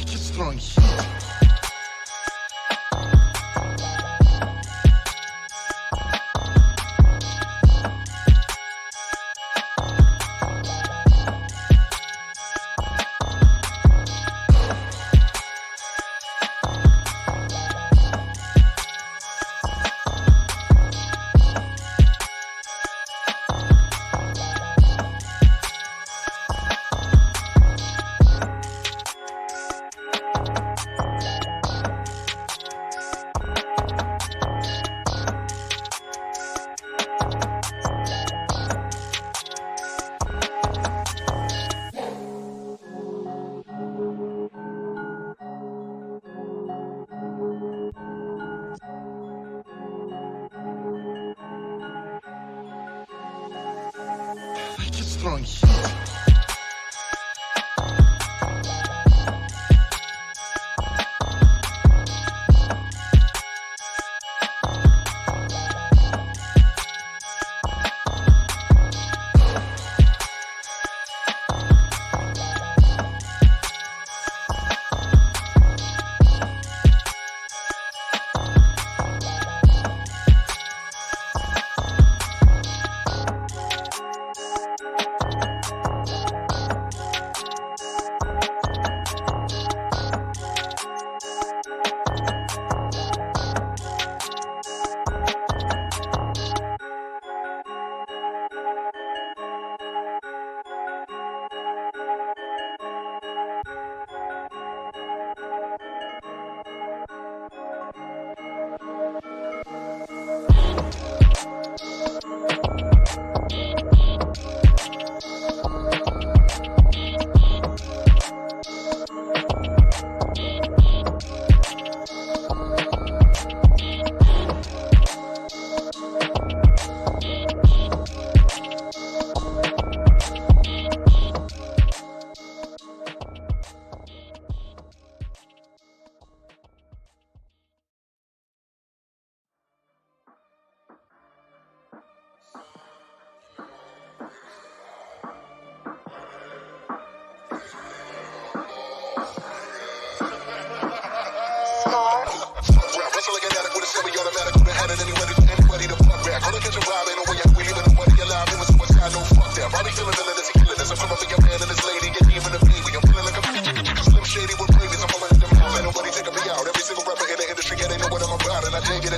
Just throwing heat. Just throwing heat.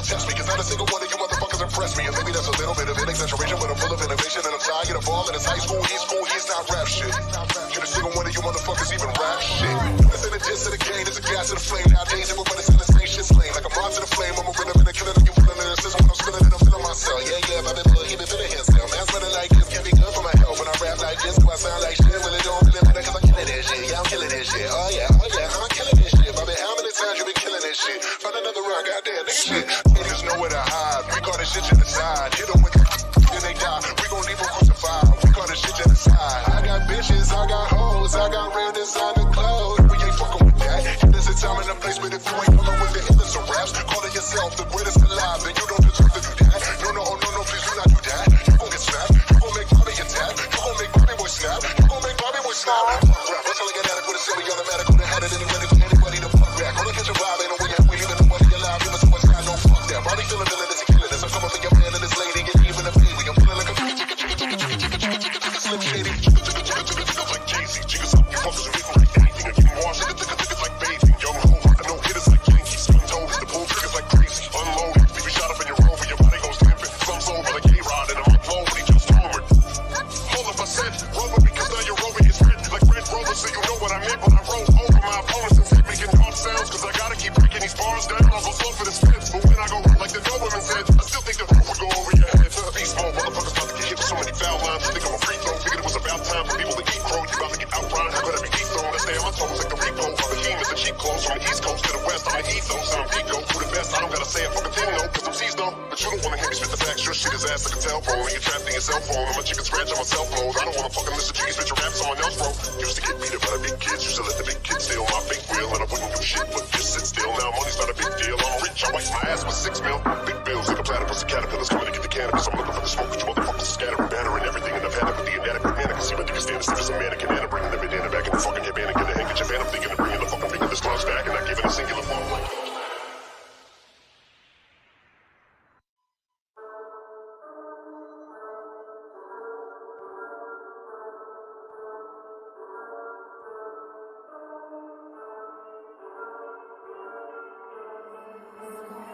Test me, cause not a single one of you motherfuckers impress me. And maybe that's a little bit of an exaggeration, but I'm full of innovation and I'm tired of all. And it's high school, he's not rap shit. Can a single one of you motherfuckers even rap shit? Listen to gist of the game, there's a gas to the flame. Nowadays everybody's in the same shit slain. Like a bomb to the flame, I'm a rhythm and a killer, you feeling it. This is when I'm spilling it, I'm feeling myself. Yeah, I've been blood, he been feeling himself. Man's running like this, can't be good for my health. When I rap like this, do I sound like shit? Well, it don't really matter cause I'm killing this shit. Yeah, I'm killing this shit. Oh yeah, I'm killing this shit. Bobby, how many times you been killing this shit? Find another rock, goddamn, nigga shit. Niggas know where to hide. We call this shit genocide. Hit them with then they die. We gon' leave them crucified. We call this shit genocide. I got bitches, I got hoes, I got real designer clothes. We ain't fucking with that. There's a time and a place, but if you ain't following with the illness of raps, calling yourself the greatest alive, then you don't deserve to do that. No, please do not do that. You gon' get snapped. You gon' make Bobby attack. You gon' make Bobby boy snap. You gon' make Bobby boy snap. Rap, that's all I got with a semi-automatic. Who had it anybody to fuck back. All I catch a vibe ain't no way we leaving the money alive. You must watch that, no fuck that. Bobby feeling villainous and killing this. I'm coming for your man and this lady. Get even a baby. I'm feeling like a Slim Shady. Like Jay-Z. Jiggers up. You fuckers with me like anything. I get more shit. Niggas like bathing. Young ho. I know hitters like Yankees. Spin toes. The bull triggers like crazy. Unloaded. Baby shot up in your rover. know that you don't wanna hear me spit the facts. Your shit is ass like a telephone. And you're trapped in your cell phone. And my chicken scratch on my cell phone. I don't wanna fucking listen to you spit your rap someone else, bro. Used to get beat up by the big kids. Used to let the big kids steal my big wheel. And I wouldn't do shit but just sit still. Now money's not a big deal. I'm rich, I wipe my ass with 6 mil. Big bills like a platypus and caterpillars coming to get the cannabis. I'm looking for the smoke, but you motherfuckers are scattering, battering everything. And I've had it with the inadequate man. I can see my dick is standing stiff as a mannequin. And I'm bringing the bandana back in the fucking headband and get a handkerchief. And I'm thinking of bringing the fucking finger this gloves back and not giving a singular fuck.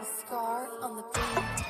Scar on the beat.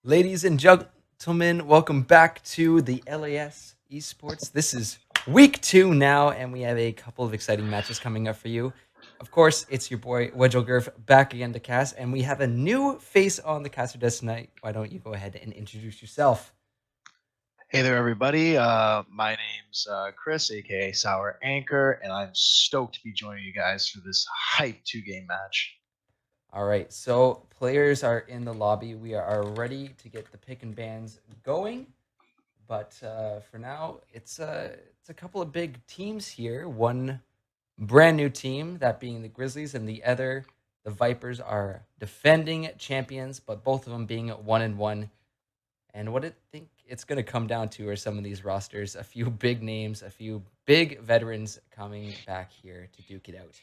Ladies and gentlemen, welcome back to the LAS Esports. This is week 2 now, and we have a couple of exciting matches coming up for you. Of course, it's your boy Wedgelgurf back again to cast, and we have a new face on the caster desk tonight. Why don't you go ahead and introduce yourself? Hey there, everybody. My name's Chris, aka Sour Anchor, and I'm stoked to be joining you guys for this hype 2-game match. All right, so players are in the lobby. We are ready to get the pick and bans going. But for now, it's a couple of big teams here. One brand new team, that being the Grizzlies, and the other, the Vipers, are defending champions, but both of them being 1-1. And what I think it's going to come down to are some of these rosters, a few big names, a few big veterans coming back here to duke it out.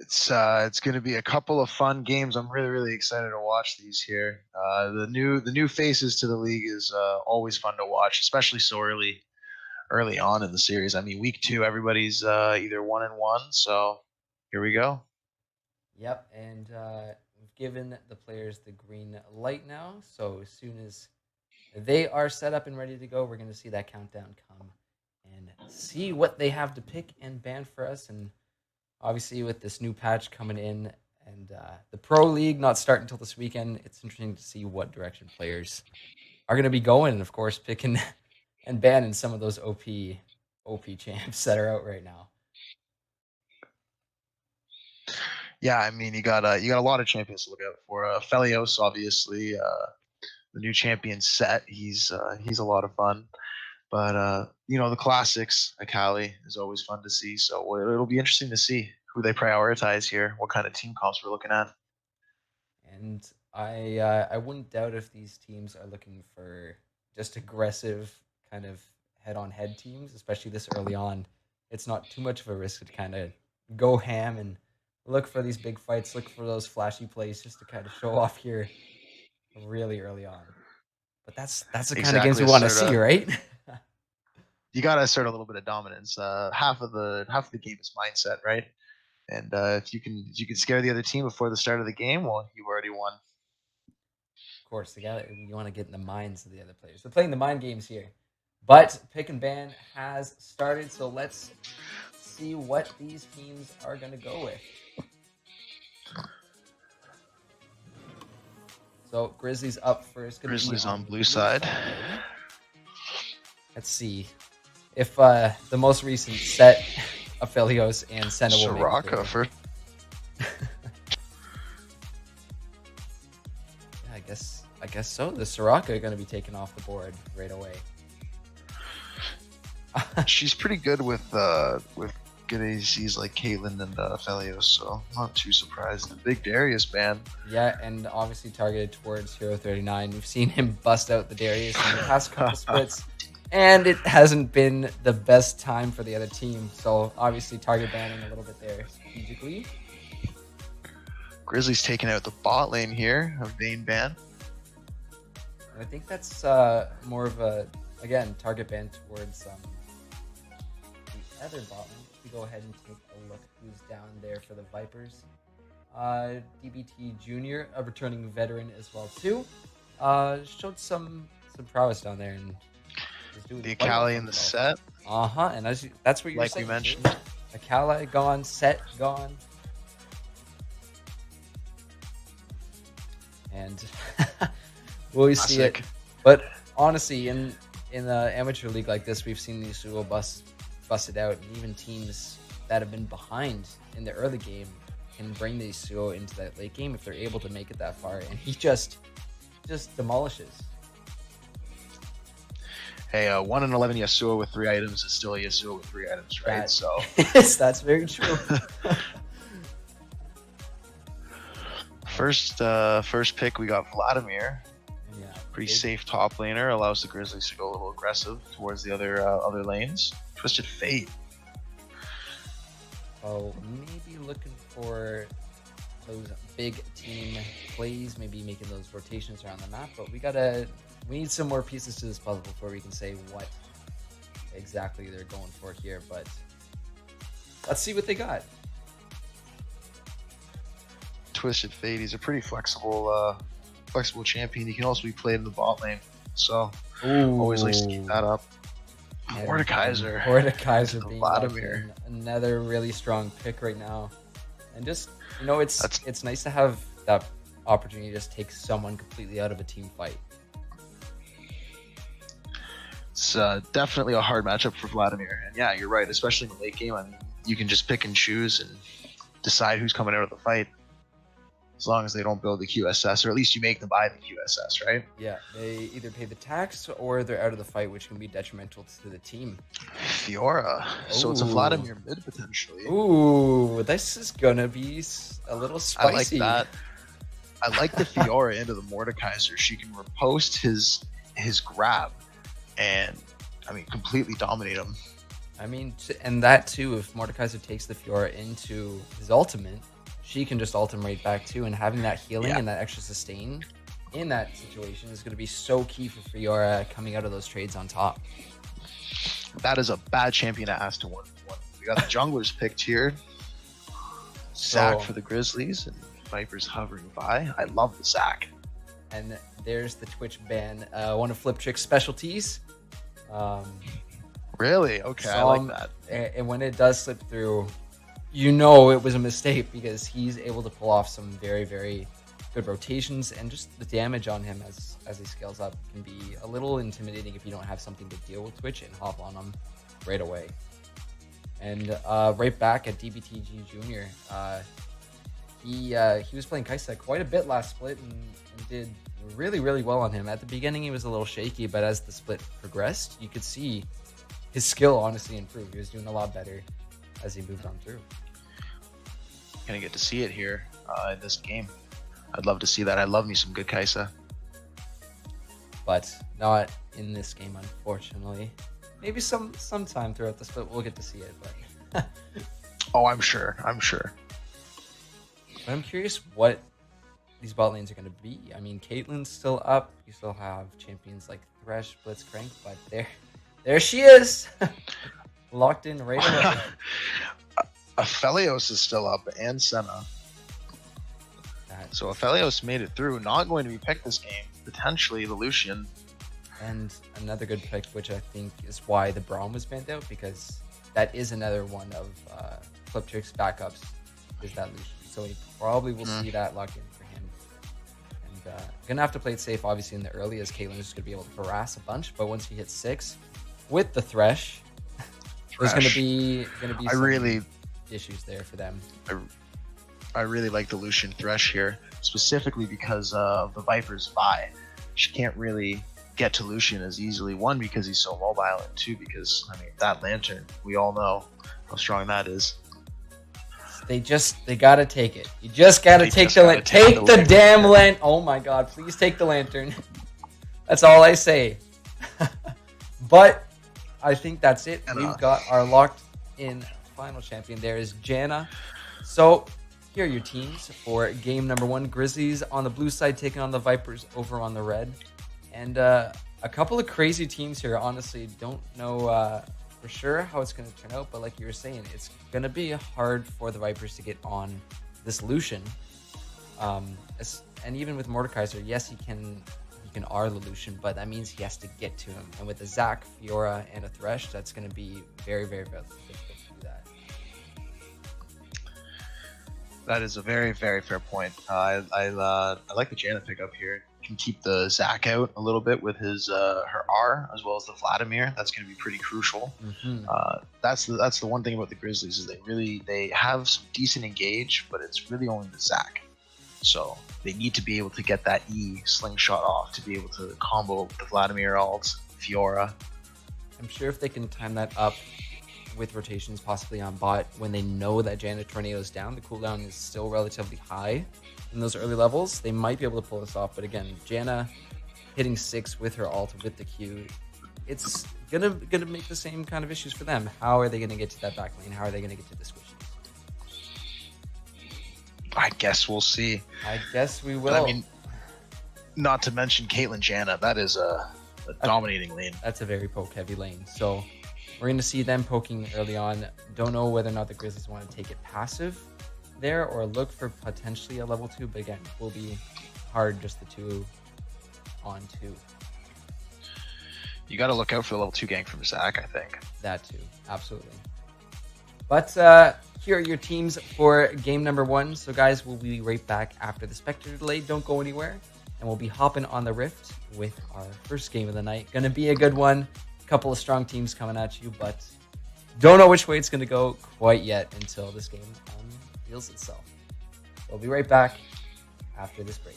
It's going to be a couple of fun games. I'm really excited to watch these here. The new faces to the league is always fun to watch, especially so early on in the series. I mean, week 2, everybody's either 1-1. So here we go. Yep, and we've given the players the green light now. So as soon as they are set up and ready to go, we're going to see that countdown come and see what they have to pick and ban for us. And obviously, with this new patch coming in and the Pro League not starting until this weekend, it's interesting to see what direction players are going to be going. And of course, picking and banning some of those OP champs that are out right now. Yeah, I mean, you got a lot of champions to look out for. Felios, obviously, the new champion set. He's a lot of fun. But the classics, Akali, is always fun to see. So it'll be interesting to see who they prioritize here, what kind of team comps we're looking at. And I wouldn't doubt if these teams are looking for just aggressive kind of head-on-head teams, especially this early on. It's not too much of a risk to kind of go ham and look for these big fights, look for those flashy plays just to kind of show off here really early on. But that's the kind of games we want to see, right? You gotta assert a little bit of dominance. Half of the game is mindset, right? And if you can scare the other team before the start of the game, well, you've already won. Of course, you want to get in the minds of the other players. They're playing the mind games here. But pick and ban has started, so let's see what these teams are going to go with. So Grizzlies up first. Grizzlies on blue side. Let's see if the most recent set of Felios and Senna will make Soraka first. Yeah, I guess so. The Soraka are going to be taken off the board right away. She's pretty good with good ACs like Caitlyn and Felios, so I'm not too surprised. The big Darius ban. Yeah, and obviously targeted towards Hero 39. We've seen him bust out the Darius in the past couple splits, and it hasn't been the best time for the other team. So obviously target banning a little bit there strategically. Grizzlies taking out the bot lane here, a Vayne ban. And I think that's more of a, again, target ban towards the other bot lane. We go ahead and take a look who's down there for the Vipers. DBT Jr., a returning veteran as well too, showed some prowess down there and is doing the Akali in the set. And that's what you're like saying. We mentioned. Akali gone, set gone, and we'll see it. But honestly, in the amateur league like this, we've seen these duo busted out, and even teams that have been behind in the early game can bring these Suo into that late game if they're able to make it that far, and he just demolishes. Hey, 1-11 Yasuo with 3 items is still a Yasuo with 3 items, right? So yes, that's very true. First pick, we got Vladimir. Yeah, pretty safe top laner, allows the Grizzlies to go a little aggressive towards the other lanes. Twisted Fate. Oh, maybe looking for those big team plays, maybe making those rotations around the map, but we need some more pieces to this puzzle before we can say what exactly they're going for here, but let's see what they got. Twisted Fate. He's a pretty flexible champion. He can also be played in the bot lane, so always likes to keep that up. Mordekaiser. Mordekaiser to being Vladimir. another really strong pick right now, and just it's nice to have that opportunity to just take someone completely out of a team fight. It's definitely a hard matchup for Vladimir, and yeah, you're right. Especially in the late game, I mean, you can just pick and choose and decide who's coming out of the fight, as long as they don't build the QSS, or at least you make them buy the QSS, right? Yeah, they either pay the tax or they're out of the fight, which can be detrimental to the team. Fiora. So it's a Ooh. Vladimir mid potentially. Ooh, this is gonna be a little spicy. I like that. I like the Fiora into the Mordekaiser. She can riposte his grab and, I mean, completely dominate him. I mean, and that too, if Mordekaiser takes the Fiora into his ultimate, she can just ultimate right back too, and having that healing and that extra sustain in that situation is going to be so key for Fiora coming out of those trades on top. That is a bad champion to ask to 1v1. We got the junglers picked here. Zac for the Grizzlies, and Viper's hovering by. I love the Zac. And there's the Twitch ban. One of Fliptrick's specialties. Really? Okay, I like that. And when it does slip through, you know it was a mistake, because he's able to pull off some very, very good rotations, and just the damage on him as he scales up can be a little intimidating if you don't have something to deal with Twitch and hop on him right away. And right back at DBTG Jr., he was playing Kai'Sa quite a bit last split and did really, really well on him. At the beginning, he was a little shaky, but as the split progressed, you could see his skill honestly improved. He was doing a lot better as he moved on through. Gonna get to see it here in this game. I'd love to see that. I love me some good Kai'Sa. But not in this game, unfortunately. Maybe sometime throughout the split we'll get to see it. But oh, I'm sure. But I'm curious what these bot lanes are going to be. I mean, Caitlyn's still up. You still have champions like Thresh, Blitzcrank, but there she is, locked in right away. Aphelios is still up, and Senna. So Aphelios made it through. Not going to be picked this game. Potentially the Lucian. And another good pick, which I think is why the Braum was banned out, because that is another one of Fliptrick's backups, is that Lucian. So he probably will see that locked in for him. And gonna have to play it safe, obviously, in the early, as Caitlyn is just gonna be able to harass a bunch. But once he hits 6 with the Thresh, there's gonna be some issues there for them. I really like the Lucian Thresh here, specifically because of the Viper's Vi. She can't really get to Lucian as easily. One, because he's so mobile, and two, because, I mean, that Lantern, we all know how strong that is. They gotta take it. You just gotta take the lantern. Take the damn lantern. Oh my god, please take the lantern. That's all I say. But I think that's it. We've got our locked in final champion. There is Janna. So here are your teams for game number 1. Grizzlies on the blue side taking on the Vipers over on the red. And a couple of crazy teams here. Honestly, don't know for sure how it's going to turn out, but like you were saying, it's going to be hard for the Vipers to get on this Lucian. And even with Mordekaiser, yes, he can R the Lucian, but that means he has to get to him. And with a Zac, Fiora, and a Thresh, that's going to be very, very difficult to do that. That is a very, very fair point. I like the Janna pickup here. Can keep the Zac out a little bit with his her R, as well as the Vladimir. That's going to be pretty crucial. Mm-hmm. That's the one thing about the Grizzlies, is they have some decent engage, but it's really only the Zac. So they need to be able to get that E slingshot off to be able to combo with the Vladimir ult, Fiora. I'm sure if they can time that up with rotations possibly on bot, when they know that Janna Tornado is down, the cooldown is still relatively high in those early levels, they might be able to pull this off. But again, Janna hitting 6 with her ult with the Q, it's gonna make the same kind of issues for them. How are they gonna get to that back lane? How are they gonna get to the squishies? I guess we'll see. I guess we will. But, I mean, not to mention Caitlyn Janna, that is a dominating lane. That's a very poke heavy lane. So we're going to see them poking early on. Don't know whether or not the Grizzlies want to take it passive there or look for potentially a level 2, but again, it will be hard just the 2 on 2. You got to look out for the level 2 gank from Zach, I think. That too, absolutely. But here are your teams for game number 1. So guys, we'll be right back after the Spectre delay. Don't go anywhere. And we'll be hopping on the Rift with our first game of the night. Gonna be a good one. Couple of strong teams coming at you, but don't know which way it's gonna go quite yet until this game reveals itself. We'll be right back after this break.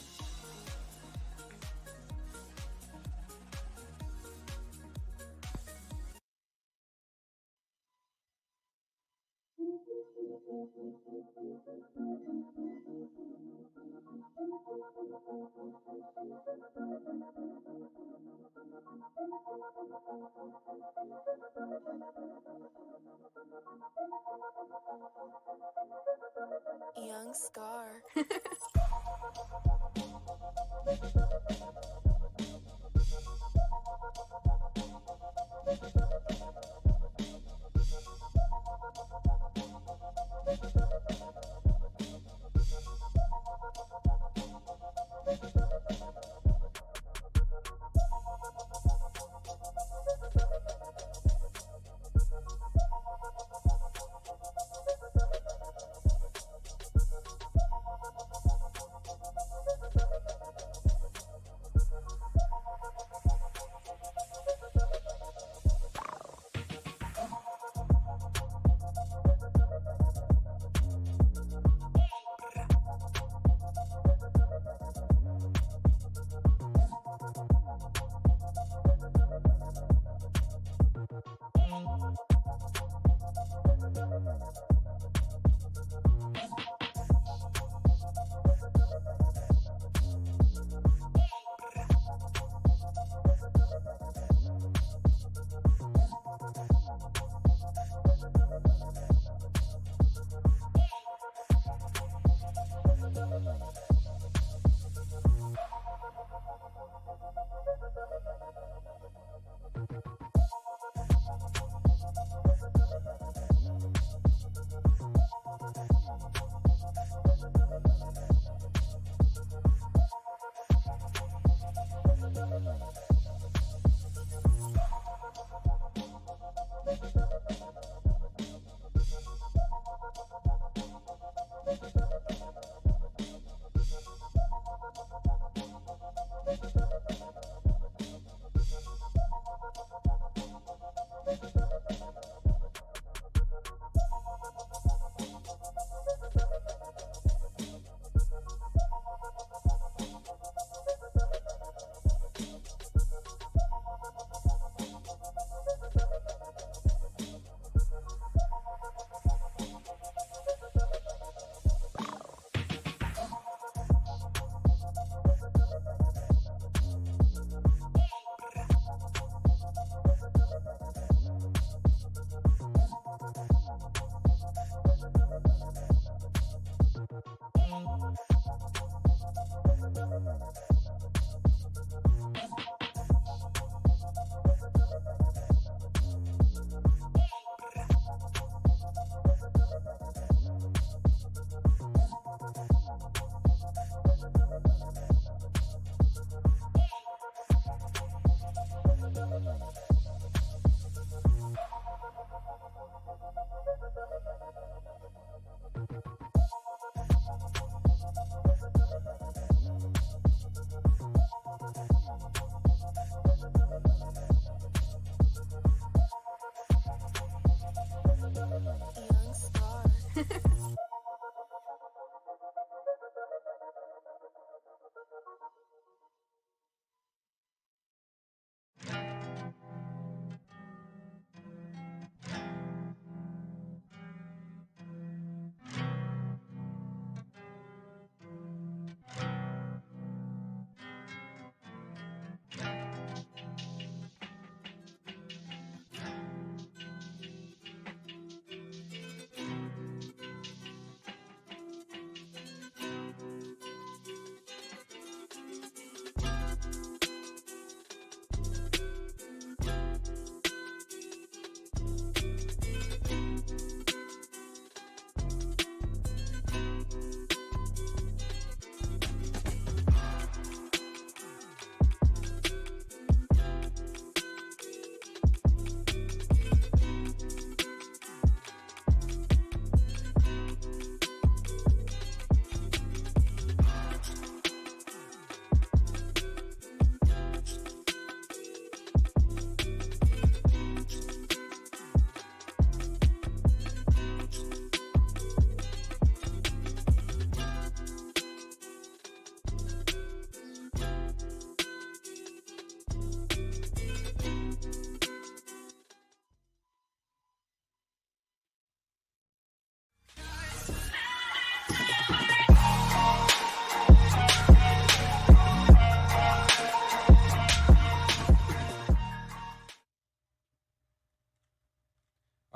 Young Scar.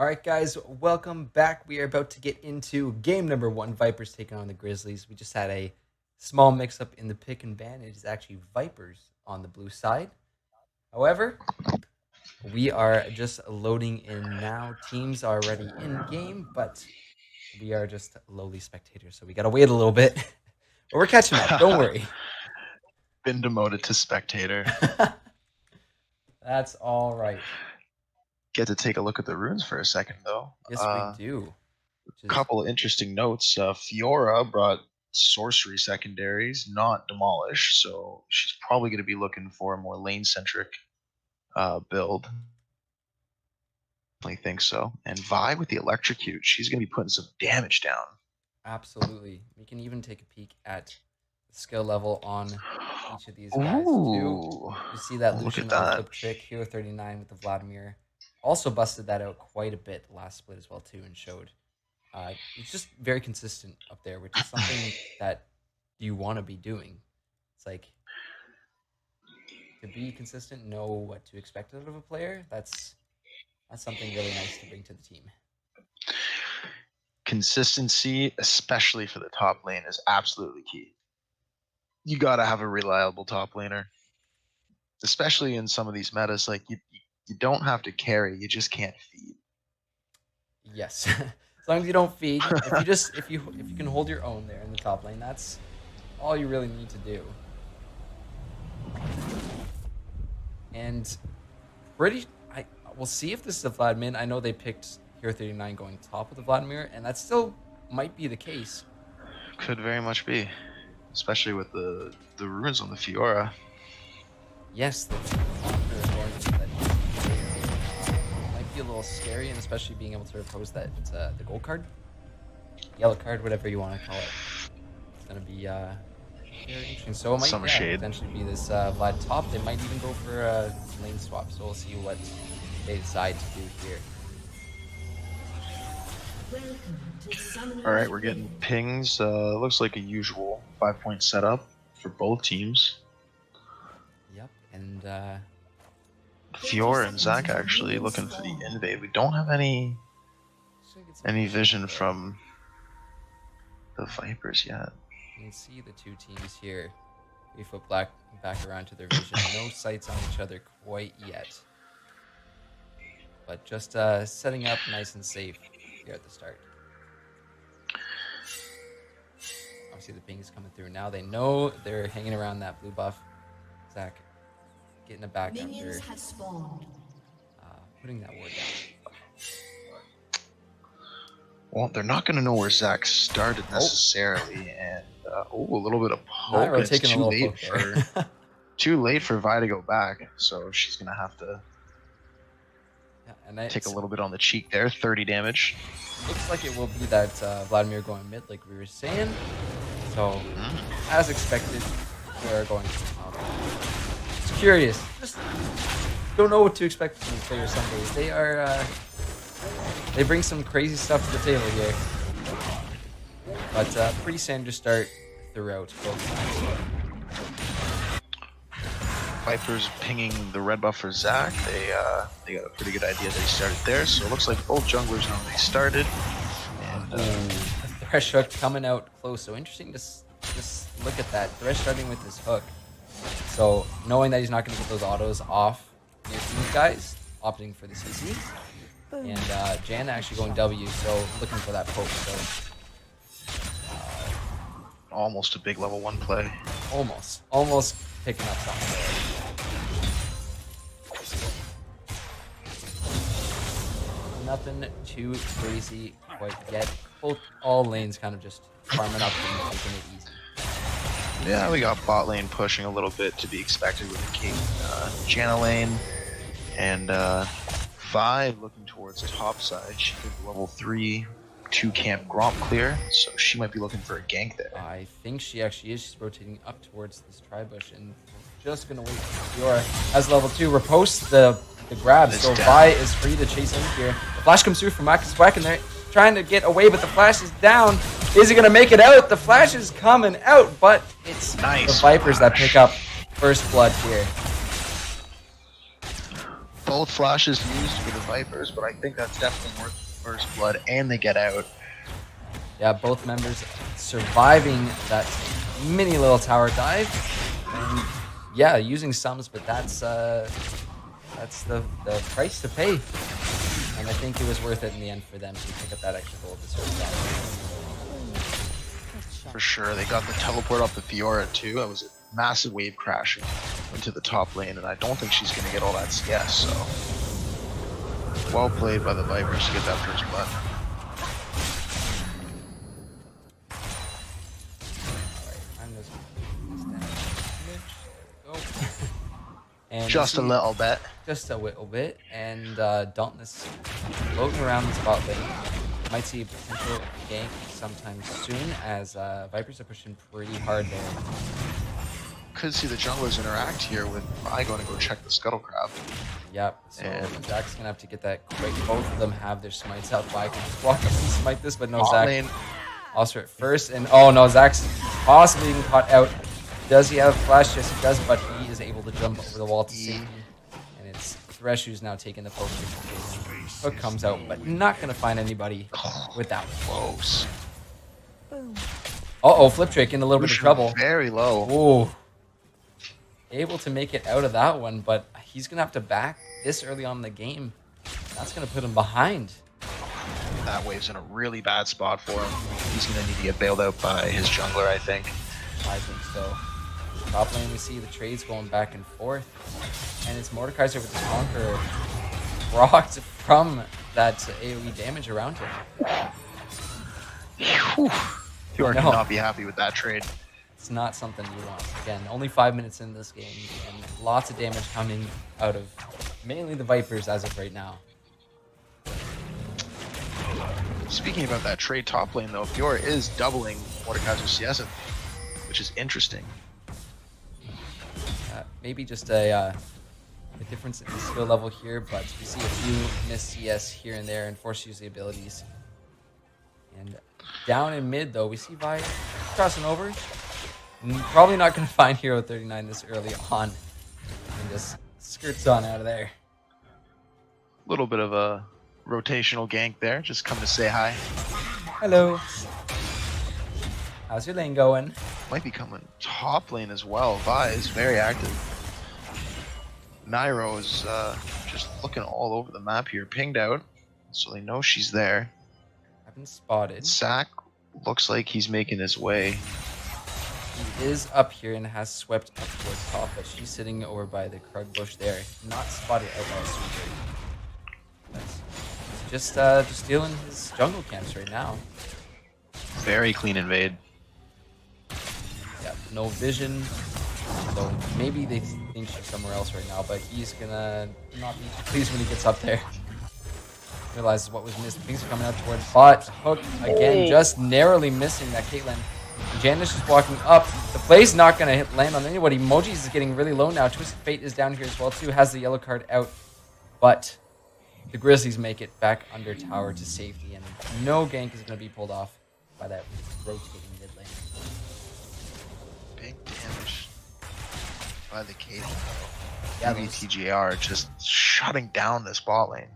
right, guys, welcome back. We are about to get into game number 1. Vipers taking on the Grizzlies. We just had a small mix-up in the pick and ban. It is actually Vipers on the blue side. However, we are just loading in now. Teams are already in game, but we are just lowly spectators, so we got to wait a little bit. But we're catching up. Don't worry. Been demoted to spectator. That's all right. Get to take a look at the runes for a second, though. Yes, we do. Couple of interesting notes. Fiora brought sorcery secondaries, not demolish, so she's probably going to be looking for a more lane-centric build. I think so. And Vi with the electrocute, she's going to be putting some damage down. Absolutely. We can even take a peek at the skill level on each of these guys too. You see that Lucian on flip trick, Hero 39 with the Vladimir. Also busted that out quite a bit last split as well too, and showed. It's just very consistent up there, which is something that you want to be doing. It's like to be consistent, know what to expect out of a player. That's something really nice to bring to the team. Consistency, especially for the top lane, is absolutely key. You got to have a reliable top laner, especially in some of these metas. Like you don't have to carry; you just can't feed. Yes, as long as you don't feed. if you can hold your own there in the top lane, that's all you really need to do. And we'll see if this is a Vladimir. I know they picked Hero 39 going top of the Vladimir, and that still might be the case. Could very much be, especially with the runes on the Fiora. Yes, the going to that might be a little scary, and especially being able to oppose that the gold card, yellow card, whatever you want to call it. It's gonna be very interesting. So it might potentially be this Vlad top. They might even go for a lane swap. So we'll see what they decide to do here. All right, we're getting pings. Looks like a usual 5-point setup for both teams. Yep, and Fiora and Zach actually looking for the invade. We don't have any vision from the Vipers yet. You can see the two teams here. 3-foot back around to their vision. No sights on each other quite yet. But just setting up nice and safe here at the start. Obviously the ping is coming through now. They know they're hanging around that blue buff. Zach getting it back after putting that ward down. Well, they're not going to know where Zach started necessarily, and a little bit of poke. It's too late for Vi to go back, so she's going to have to take a little bit on the cheek there. 30 damage. Looks like it will be that Vladimir going mid, like we were saying. So, as expected, they're going to It's curious. Just don't know what to expect from these players some days. They bring some crazy stuff to the table here. But pretty standard start throughout both sides. Vipers pinging the red buff for Zach. They got a pretty good idea they started there. So it looks like both junglers know they started. And Thresh hook coming out close. So interesting to just look at that. Thresh starting with his hook. So knowing that he's not going to get those autos off near these guys, opting for the CC. And Jan actually going W, so looking for that poke. So almost a big level 1 play. Almost picking up something. Nothing too crazy quite yet. All lanes kind of just farming up and making it easy. Yeah, we got bot lane pushing a little bit to be expected with the King Janna lane. And Vi looking towards top side. She did level 3 2 camp Gromp clear, so she might be looking for a gank there. I think she actually is. She's rotating up towards this tri-bush, and we're just gonna wait for Fiora as level 2 repost the grab. So Vi is free to chase in here. The flash comes through from Marcus Quack, and they're trying to get away, but the flash is down. Is he gonna make it out? The flash is coming out, but it's the Vipers that pick up first blood here. both flashes used for the Vipers, but I think that's definitely worth first blood, and they get out. Yeah, both members surviving that mini little tower dive, and yeah, using sums, but that's the price to pay, and I think it was worth it in the end for them to pick up that extra gold to sort of that. For sure, they got the teleport off the Fiora too. That was a massive wave crashing into the top lane, and I don't think she's going to get all that CS, so well played by the Vipers to get that first blood. And just a little bit. Just a little bit. And Dauntless floating around the spot lane. Might see a potential gank sometime soon as Vipers are pushing pretty hard there. Could see the junglers interact here with I going to go check the Scuttle Crab. Yep, so Zach's going to have to get that quick. Both of them have their smites out. I can just walk up and smite this, but no, Zach. Lane. Also at first, and oh no, Zach's possibly getting caught out. Does he have flash? Yes, he does, but he is able to jump over the wall to safety. And it's Thresh who's now taking the poke. Hook comes out, but not going to find anybody with that one. Close. Uh-oh, Flip Trick in a little bit of trouble. Very low. Ooh. Able to make it out of that one, but he's going to have to back this early on in the game. That's going to put him behind. That wave's in a really bad spot for him. He's going to need to get bailed out by his jungler, I think. I think so. Top lane, we see the trades going back and forth. And it's Mordekaiser with the Conqueror rocked from that AoE damage around him. Whew. Fiora cannot be happy with that trade. It's not something you want. Again, only 5 minutes in this game, and lots of damage coming out of mainly the Vipers as of right now. Speaking about that trade top lane, though, Fiora is doubling Mordekaiser's CS, which is interesting. Maybe just a difference in the skill level here, but we see a few miss CS here and there and force use the abilities. And down in mid, though, we see Vi crossing over. Probably not going to find Hero 39 this early on. And just skirts on out of there. A little bit of a rotational gank there. Just come to say hi. Hello. How's your lane going? Might be coming top lane as well. Vi is very active. Nairo is just looking all over the map here. Pinged out, so they know she's there. Haven't spotted. Zach looks like he's making his way. He is up here and has swept up towards top, but she's sitting over by the Krug bush there. Not spotted out by a sweeper. That's just stealing his jungle camps right now. Very clean invade. Yeah, no vision. So maybe they think she's somewhere else right now, but he's gonna not be too pleased when he gets up there. Realizes what was missed. Things are coming out towards bot. Hook again, just narrowly missing that Caitlyn. Janice is walking up. The play's not going to land on anybody. Moji's is getting really low now. Twisted Fate is down here as well, too. Has the yellow card out. But the Grizzlies make it back under tower to safety. And no gank is going to be pulled off by that rotating mid lane. Big damage by the Caitlyn. Yeah, TGR just shutting down this bot lane.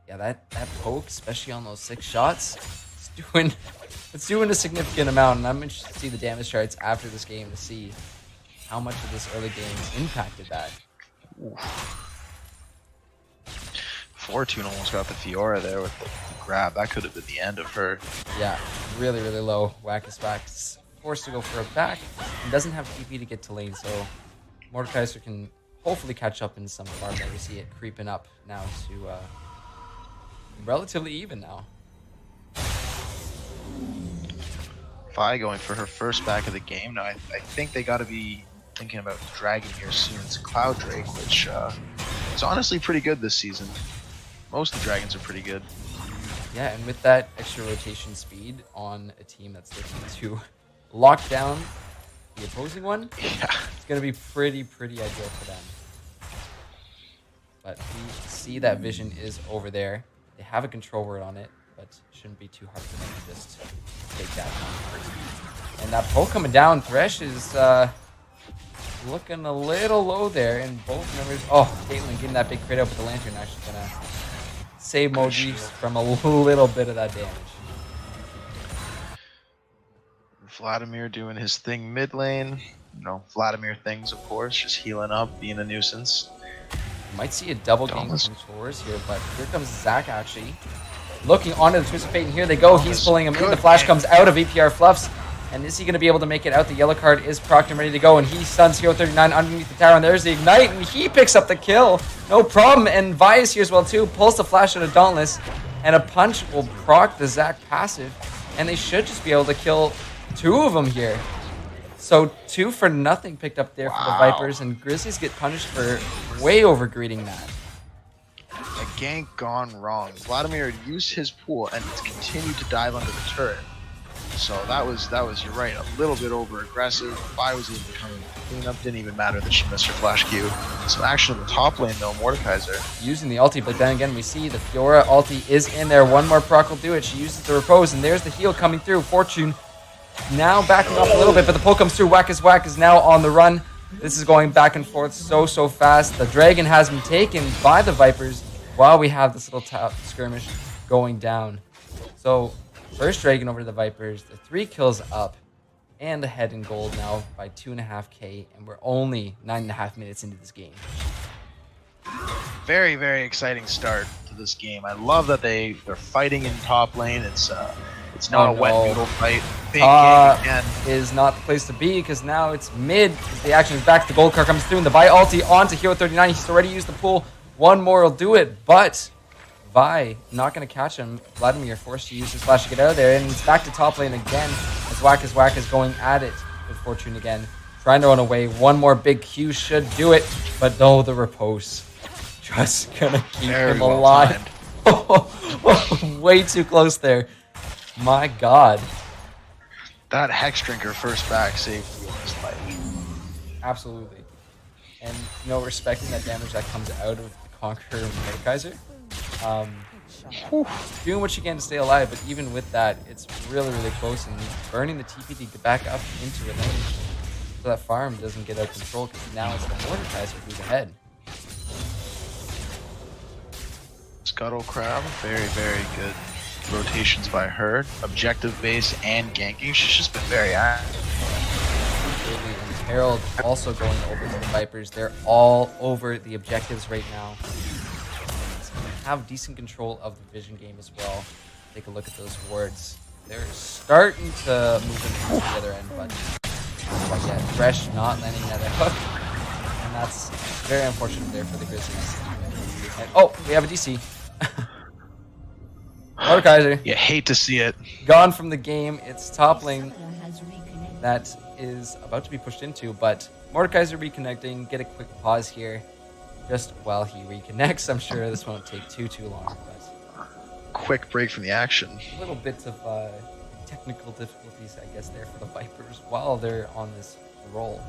Yeah, that poke, especially on those 6 shots, it's doing a significant amount, and I'm interested to see the damage charts after this game to see how much of this early game impacted that. Fortune almost got the Fiora there with the grab. That could have been the end of her. Yeah, really, really low. Wackus forced to go for a back and doesn't have TP to get to lane, so Mordekaiser can hopefully catch up in some farm there. We see it creeping up now to relatively even now. Vi going for her first back of the game. Now, I think they got to be thinking about Dragon here soon. It's Cloud Drake, which is honestly pretty good this season. Most of the Dragons are pretty good. Yeah, and with that extra rotation speed on a team that's looking to lock down the opposing one, it's going to be pretty ideal for them. But we see that vision is over there. They have a control word on it, but it shouldn't be too hard for them to just take that down. And that poke coming down, Thresh is looking a little low there, and both members. Oh, Caitlyn getting that big crit out with the lantern. Actually gonna save Moji from a little bit of that damage. Vladimir doing his thing mid lane. You know, Vladimir things, of course, just healing up, being a nuisance. Might see a double gank from Taurus here, but here comes Zach actually. Looking onto the Twist of Fate, and here they go. He's pulling him in. The flash comes out of EPR Fluffs. And is he going to be able to make it out? The yellow card is procced and ready to go. And he stuns Hero 39 underneath the tower. And there's the Ignite. And he picks up the kill. No problem. And Vi is here as well, too. Pulls the flash out of Dauntless. And a punch will proc the Zac passive. And they should just be able to kill 2 of them here. So 2 for nothing picked up there for the Vipers. And Grizzlies get punished for way over-greeting that. A gank gone wrong. Vladimir had used his pool and continued to dive under the turret. So that was, you're right, a little bit over aggressive. Vi was able to come in clean up. Didn't even matter that she missed her flash Q. So action in the top lane though, Mordekaiser using the ulti, but then again we see the Fiora ulti is in there. One more proc will do it. She uses the repose, and there's the heal coming through. Fortune now backing up a little bit, but the pull comes through. Whack is now on the run. This is going back and forth so fast. The dragon has been taken by the Vipers while we have this little top skirmish going down. So first dragon over to the Vipers, the 3 kills up, and ahead in gold now by 2.5k, and we're only 9.5 minutes into this game. very, very exciting start to this game. I love that they're fighting in top lane. It's not a wet noodle fight. Big game again. Is not the place to be because now it's mid. The action is back. The gold card comes through, and the Vi ulti onto Hero 39. He's already used the pool. One more will do it, but Vi not going to catch him. Vladimir forced to use his flash to get out of there, and it's back to top lane again as Whack is going at it with Fortune again. Trying to run away. One more big Q should do it, but no, the repose. Just going to keep him alive. Way too close there. My God. That Hex Drinker first back saved his life. Absolutely. And, you know, respecting that damage that comes out of the Conqueror and Mordekaiser. Doing what you can to stay alive, but even with that, it's really, really close, and burning the TP to get back up into a lane so that farm doesn't get out of control, because now it's the Mordekaiser who's ahead. Scuttle Crab, very, very good rotations by her. Objective base and ganking. She's just been very active. Absolutely. And Herald also going over to the Vipers. They're all over the objectives right now. Have decent control of the vision game as well. Take a look at those wards. They're starting to move into the other end, but yeah, Fresh not landing that hook. And that's very unfortunate there for the Grizzlies. And, oh, we have a DC. Mordekaiser. You hate to see it. Gone from the game. It's top lane that is about to be pushed into, but Mordekaiser reconnecting. Get a quick pause here just while he reconnects. I'm sure this won't take too long, but quick break from the action. A little bits of technical difficulties, I guess, there for the Vipers while they're on this roll.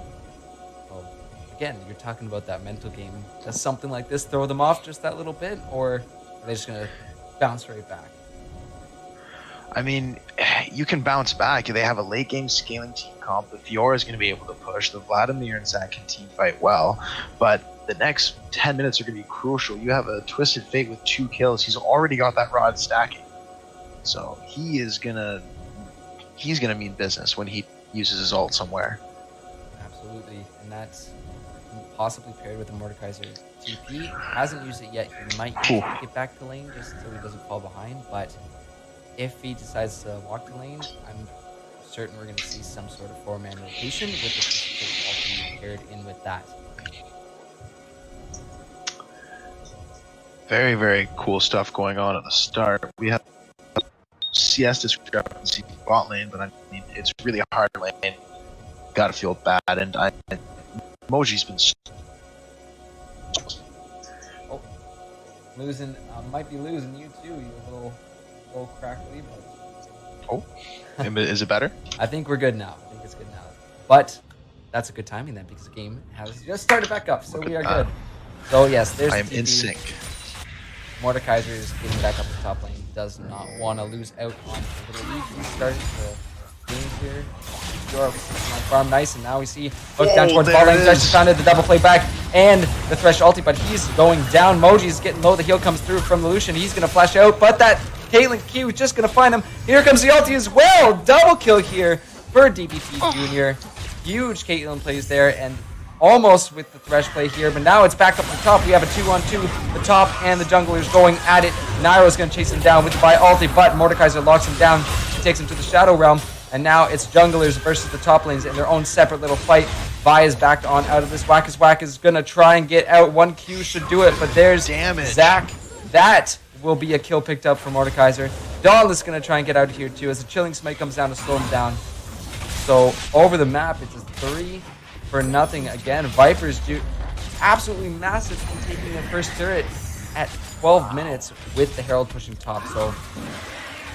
So again, you're talking about that mental game. Does something like this throw them off just that little bit, or are they just gonna bounce right back? I mean, you can bounce back. They have a late game scaling team comp. The Fiora is going to be able to push. The Vladimir and Zac can team fight well, but the next 10 minutes are going to be crucial. You have a Twisted Fate with 2 kills. He's already got that rod stacking, so he's gonna mean business when he uses his ult somewhere. Absolutely, and that's possibly paired with the Mordekaiser TP. Hasn't used it yet. He might get back to lane just so he doesn't fall behind, but if he decides to walk to lane, I'm certain we're going to see some sort of 4-man rotation with the ulti paired in with that. Very, very cool stuff going on at the start. We have CS discrepancy bot lane, but I mean, it's really hard lane. Gotta feel bad, and Moji's been... Oh, losing, might be losing you too, you little crackly, but... Oh, is it better? I think we're good now. I think it's good now. But that's a good timing then, because the game has just started back up, so we are good. So yes, there's I am in sync. Mordekaiser is getting back up the top lane. Does not want to lose out on a little lead. He's starting to game here. VPR on farm. Nice, and now we see hook down towards there bot lane. it Thresh is. is found at the double play back, and the Thresh ulti, but he's going down. Moji's getting low. The heal comes through from the Lucian. He's going to flash out, but that Caitlyn Q is just going to find him. Here comes the ulti as well. Double kill here for DPT Junior. Huge Caitlyn plays there, and almost with the Thresh play here, but now it's back up the top. We have a 2-on-2. The top and the junglers going at it. Nairo's going to chase him down with the Vi ulti, but Mordekaiser locks him down. She takes him to the Shadow Realm, and now it's junglers versus the top lanes in their own separate little fight. Vi is backed on out of this. Whack is going to try and get out. 1 Q should do it, but there's Damage. Zach. That will be a kill picked up for Mordekaiser. Dahl is going to try and get out of here too as the Chilling Smite comes down to slow him down. So over the map, it's a 3-0 again. Vipers do absolutely massive in taking their first turret at 12 minutes with the Herald pushing top. So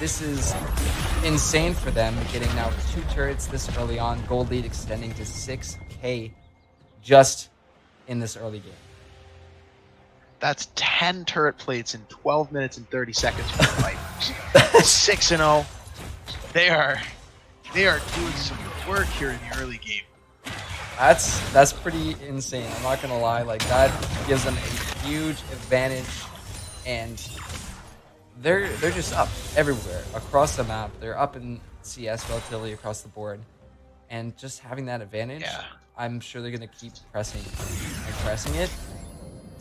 this is insane for them, getting now 2 turrets this early on. Gold lead extending to 6K just in this early game. That's 10 turret plates in 12 minutes and 30 seconds for the Vipers. 6-0. They are doing some work here in the early game. That's pretty insane. I'm not gonna lie. Like, that gives them a huge advantage, and they're just up everywhere across the map. They're up in CS relatively across the board, and just having that advantage, Yeah. I'm sure they're gonna keep pressing and pressing it,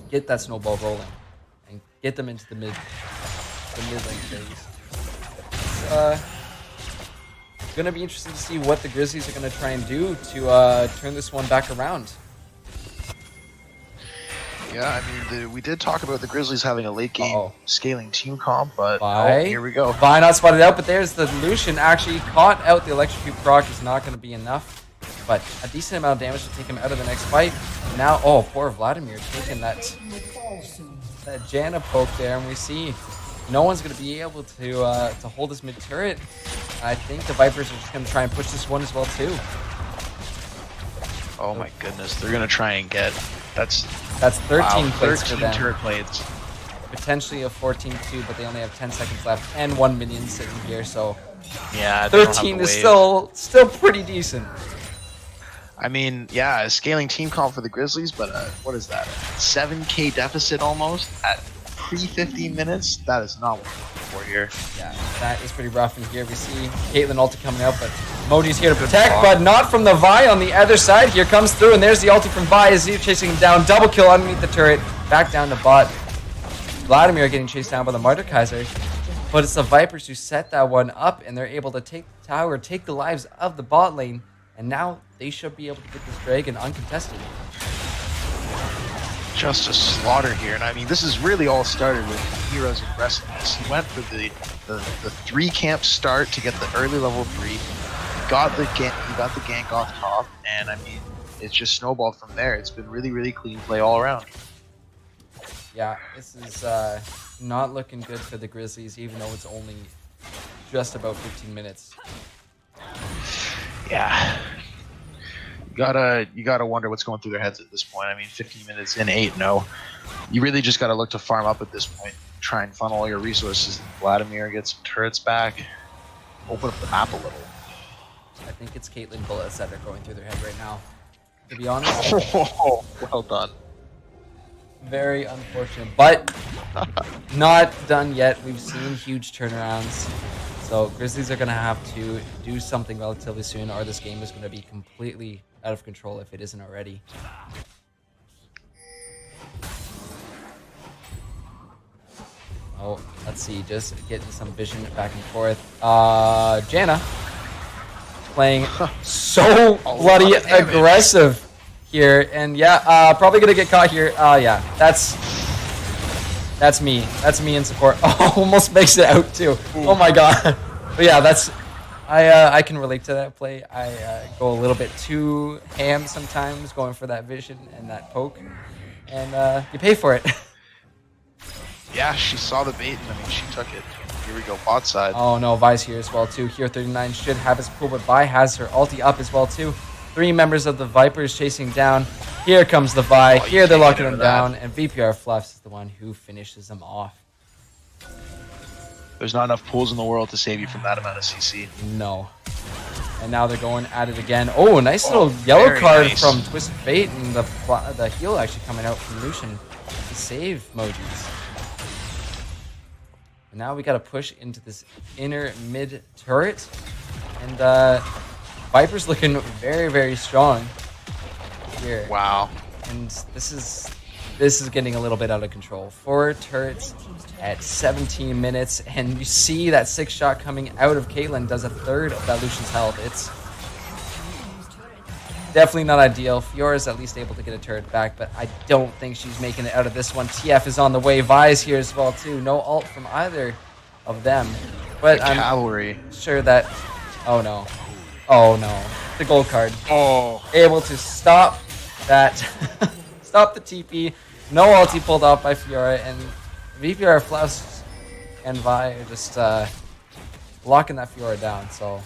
get that snowball rolling, and get them into the mid lane phase. It's gonna be interesting to see what the Grizzlies are gonna try and do to turn this one back around. Yeah, I mean, we did talk about the Grizzlies having a late game Uh-oh. scaling team comp, but Vi. here we go. Vi not spotted out, but there's the Lucian actually caught out. The electrocute proc is not gonna be enough, but a decent amount of damage to take him out of the next fight. Now, oh, poor Vladimir taking that Janna poke there, and we see no one's going to be able to hold this mid turret. I think the Vipers are just going to try and push this one as well too. Oh my goodness, they're gonna try and get that's 13 wow, plates 13 for them. turret plates. Potentially a 14-2, but they only have 10 seconds left and 1 minion sitting here, so Yeah, they don't have 13 the is wave. still pretty decent. I mean, yeah, a scaling team comp for the Grizzlies, but what is that? 7K deficit almost at pre-15 minutes? That is not what we're looking for here. Yeah, that is pretty rough. And here we see Caitlyn ulti coming out, but Moji's here to protect, but not from the Vi on the other side. Here comes through, and there's the ulti from Vi as he's chasing him down. Double kill underneath the turret, back down to bot. Vladimir getting chased down by the Mordekaiser, but it's the Vipers who set that one up, and they're able to take the tower, take the lives of the bot lane, and now they should be able to get this dragon uncontested. Just a slaughter here, and I mean, this is really all started with Heroes aggressiveness. He went for the 3 camp start to get the early level 3. He got the gank off top, and I mean, it's just snowballed from there. It's been really clean play all around. Yeah, this is not looking good for the Grizzlies, even though it's only just about 15 minutes. Yeah. You gotta wonder what's going through their heads at this point. I mean, 15 minutes in, 8-0. You really just gotta look to farm up at this point. Try and funnel all your resources. Vladimir gets some turrets back. Open up the map a little. I think it's Caitlyn bullets that are going through their head right now. To be honest, Oh, well done. very unfortunate, but not done yet. We've seen huge turnarounds. So Grizzlies are going to have to do something relatively soon, or this game is going to be completely out of control if it isn't already. Oh, let's see, just getting some vision back and forth. Janna playing so bloody aggressive here, and yeah, probably gonna get caught here. Yeah, that's me. That's me in support. Oh, almost makes it out too. Oh my god. But yeah, that's I can relate to that play. I go a little bit too ham sometimes, going for that vision and that poke, and you pay for it. Yeah, she saw the bait, and I mean, she took it. Here we go, bot side. Oh no, Vi's here as well too. Here 39 should have his pull, but Vi has her ulti up as well too. 3 members of the Vipers chasing down. Here comes the Vi. Here they're locking him down, and VPR Fluffs is the one who finishes them off. There's not enough pools in the world to save you from that amount of CC. No. And now they're going at it again. Oh, a nice little yellow very card nice. from Twisted Fate, and the heal actually coming out from Lucian to save Mojis. And now we got to push into this inner mid turret. And Viper's looking very, very strong here. Wow. And this is getting a little bit out of control. 4 turrets at 17 minutes, and you see that 6 shot coming out of Caitlyn does a third of that Lucian's health. It's definitely not ideal. Fiora's at least able to get a turret back, but I don't think she's making it out of this one. TF is on the way. Vi's here as well too. No ult from either of them. But I'm Cavalry. sure that... Oh no. Oh no. The gold card. Oh. Able to stop that. Stop the TP. No ulti pulled off by Fiora, and VPR, Flaus, and Vi are just locking that Fiora down, so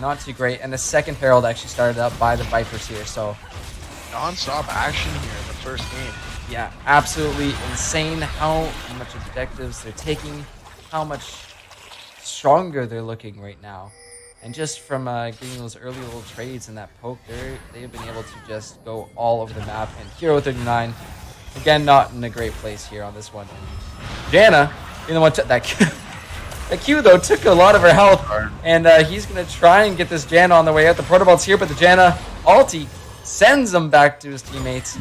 not too great. And the second Herald actually started up by the Vipers here, so Non-stop action here in the first game. yeah, absolutely insane how much objectives they're taking, how much stronger they're looking right now. And just from getting those early little trades and that poke, they've been able to just go all over the map. And Hero 39, again, not in a great place here on this one. And Janna, you know what? That Q, though, took a lot of her health. And he's going to try and get this Janna on the way out. The Protobolt's here, but the Janna ulti sends him back to his teammates.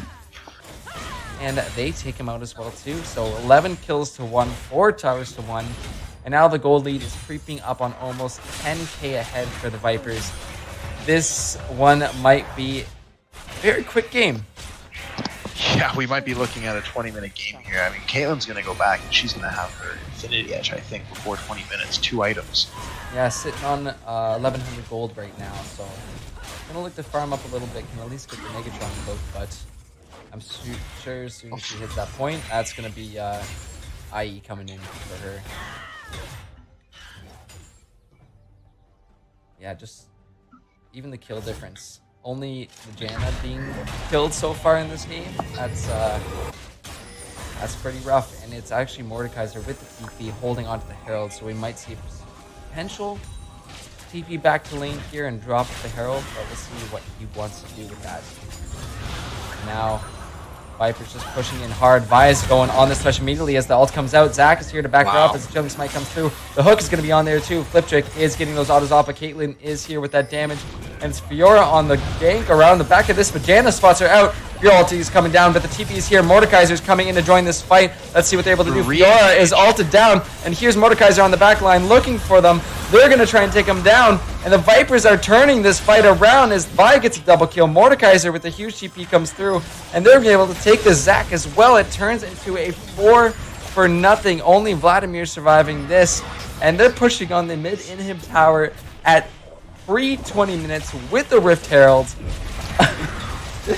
And they take him out as well, too. So 11 kills to 1, 4 towers to 1. And now the gold lead is creeping up on almost 10k ahead for the Vipers. This one might be a very quick game. Yeah, we might be looking at a 20-minute game here. I mean, Caitlyn's going to go back, and she's going to have her Infinity Edge, I think, before 20 minutes. 2 items. Yeah, sitting on 1100 gold right now. So I'm going to look to farm up a little bit. Can at least get the Megatron cloak, but I'm sure as soon as she hits that point, that's going to be IE coming in for her. Yeah, just even the kill difference. Only the Janna being killed so far in this game. That's pretty rough. And it's actually Mordekaiser with the TP holding onto the Herald, so we might see a potential TP back to lane here and drop the Herald, but we'll see what he wants to do with that. Now, Viper's just pushing in hard. Vi is going on this touch immediately as the ult comes out. Zach is here to back her up as the Chilling Smite comes through. The hook is going to be on there too. Flip Trick is getting those autos off, but Caitlyn is here with that damage. And it's Fiora on the gank around the back of this, but Janna spots her out. Your ulti is coming down, but the TP is here. Mordekaiser's coming in to join this fight. Let's see what they're able to do. Fiora is ulted down, and here's Mordekaiser on the back line looking for them. They're going to try and take him down, and the Vipers are turning this fight around as Vi gets a double kill. Mordekaiser with a huge TP comes through, and they're able to take the Zac as well. It turns into a 4-0. Only Vladimir surviving this, and they're pushing on the mid inhib tower at free 20 minutes with the Rift Heralds.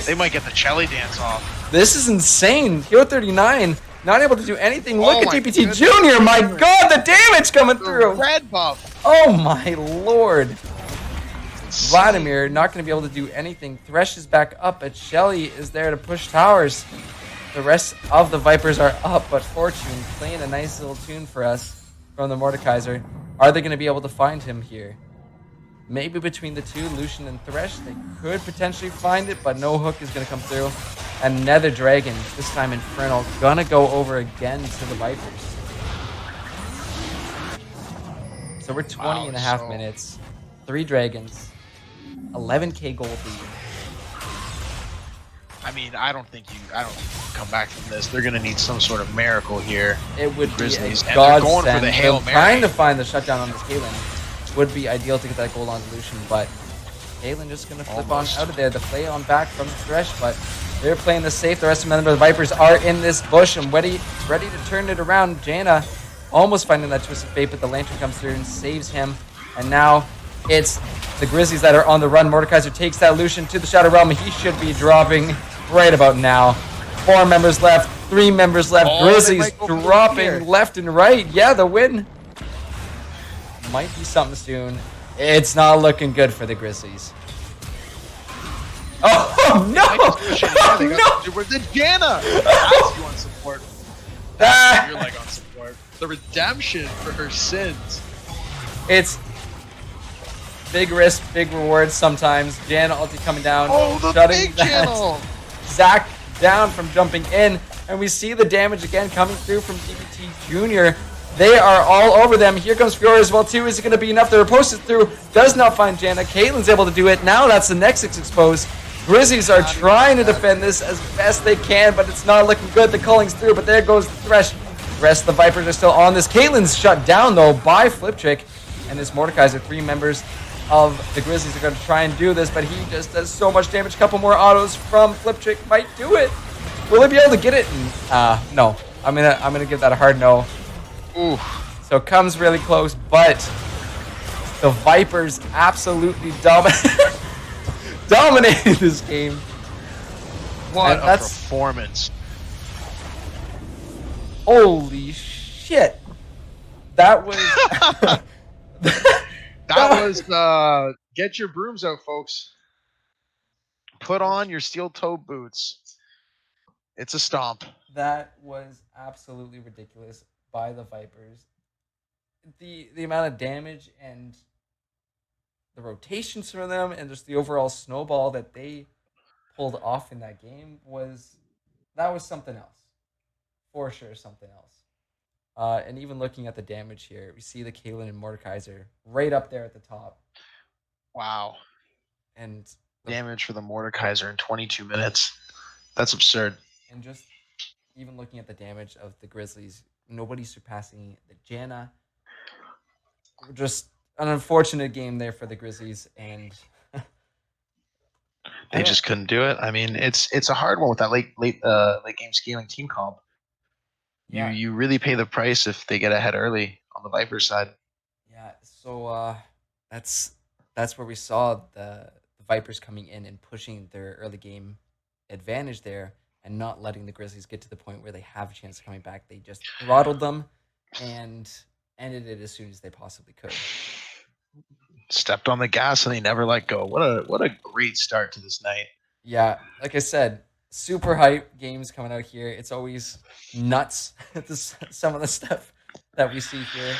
They might get the Chelly dance off. This is insane. Hero 39 not able to do anything. Look at TPT goodness. Jr. My God, the damage coming through. Red buff. Oh my Lord. Vladimir not going to be able to do anything. Thresh is back up, but Shelly is there to push towers. The rest of the Vipers are up, but Fortune playing a nice little tune for us from the Mordekaiser. Are they going to be able to find him here? Maybe between the two, Lucian and Thresh, they could potentially find it, but no hook is going to come through. And Nether Dragon, this time Infernal, gonna go over again to the Vipers. So we're 20 and a half minutes, 3 dragons, 11k gold lead. I mean, I don't think you can come back from this. They're gonna need some sort of miracle here. It would be a Grizzlies, and they're going for godsend. the Hail They're trying Mary. to find the shutdown on this Caitlyn. Would be ideal to get that gold on Lucian, but Caitlyn just gonna flip Almost. on out of there. The play on back from Thresh, but they're playing this safe. The rest of the Vipers are in this bush and ready to turn it around. Janna almost finding that Twisted Fate, but the Lantern comes through and saves him. And now it's the Grizzlies that are on the run. Mordekaiser takes that Lucian to the Shadow Realm. He should be dropping right about now. 4 members left, 3 members left. Oh, they Grizzlies might go for the dropping here. left and right. Yeah, the win might be something soon. It's not looking good for the Grizzlies. Oh no! Oh, no! Where's the Janna? That's you on support. That's you're like on support. The redemption for her sins. It's Big risk, big rewards sometimes. Jan ulti coming down, Oh, the shutting big that channel. Zach down from jumping in. And we see the damage again coming through from DBT Jr. They are all over them. Here comes Fiora as well too. Is it going to be enough? The riposte is through. Does not find Janna. Caitlin's able to do it. Now that's the Nexus exposed. Grizzlies are trying to defend this as best they can, but it's not looking good. The culling's through, but there goes the Thresh. The rest of the Vipers are still on this. Caitlin's shut down though by Fliptrick and this Mordekaiser. 3 members of the Grizzlies are going to try and do this, but he just does so much damage. Couple more autos from Fliptrick might do it. Will he be able to get it? No. I'm gonna give that a hard no. Ooh. So it comes really close, but the Vipers absolutely dominated this game. What And a performance. Holy shit. That was That was get your brooms out, folks. Put on your steel toe boots. It's a stomp. that was absolutely ridiculous by the Vipers. The amount of damage and the rotations from them and just the overall snowball that they pulled off in that game was something else. For sure, something else. And even looking at the damage here, we see the Caitlyn and Mordekaiser right up there at the top. Wow. And Damage for the Mordekaiser in 22 minutes. That's absurd. And just even looking at the damage of the Grizzlies, nobody surpassing the Janna. Just an unfortunate game there for the Grizzlies, and They just couldn't do it. I mean, it's a hard one with that late game scaling team comp. Yeah. You really pay the price if they get ahead early on the Viper side. Yeah, so that's where we saw the Vipers coming in and pushing their early game advantage there and not letting the Grizzlies get to the point where they have a chance of coming back. They just throttled them and ended it as soon as they possibly could. Stepped on the gas and they never let go. What a great start to this night. Yeah, like I said, super hype games coming out here. It's always nuts, some of the stuff that we see here.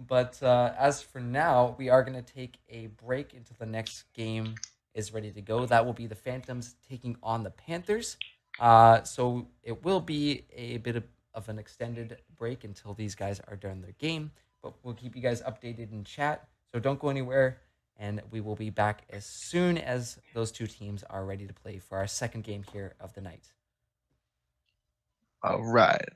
But as for now, we are going to take a break until the next game is ready to go. That will be the Phantoms taking on the Panthers. So it will be a bit of an extended break until these guys are done their game. But we'll keep you guys updated in chat. So don't go anywhere. And we will be back as soon as those two teams are ready to play for our second game here of the night. All right.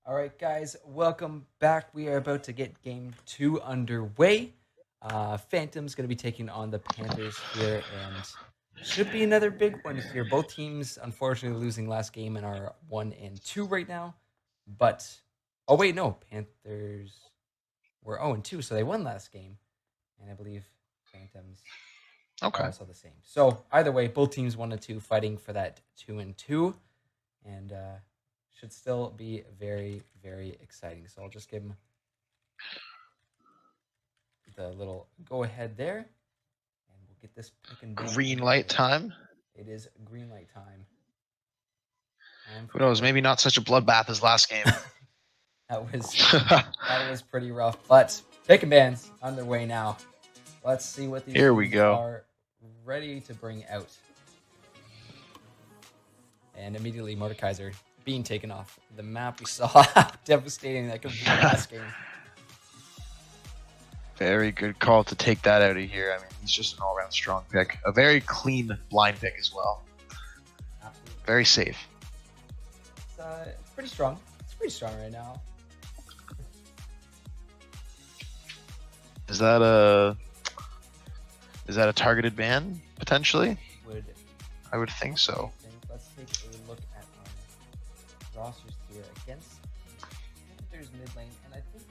All right, guys, welcome back. We are about to get game 2 underway. Phantom's going to be taking on the Panthers here, and should be another big one here. Both teams, unfortunately, losing last game and are 1-2 right now. But, oh, wait, no. Panthers were 0-2, so they won last game. And I believe Phantoms Okay. are also the same. So, either way, both teams 1-2 fighting for that 2-2. And, should still be very, very exciting. So I'll just give them the little go ahead there, and we'll get this pick and ban Green light underway. time. It is green light time. Time Who for knows? play. Maybe not such a bloodbath as last game. That was pretty rough, but pick and bans underway now. Let's see what these Here we teams go. are ready to bring out. And immediately Mordekaiser being taken off the map. We saw how devastating that could be last game. Very good call to take that out of here. I mean, he's just an all-around strong pick. A very clean blind pick as well. Absolutely. Very safe. It's pretty strong. It's pretty strong right now. Is that a targeted ban potentially? I would think so. Let's take a look at our rosters here against Panthers mid lane, and I think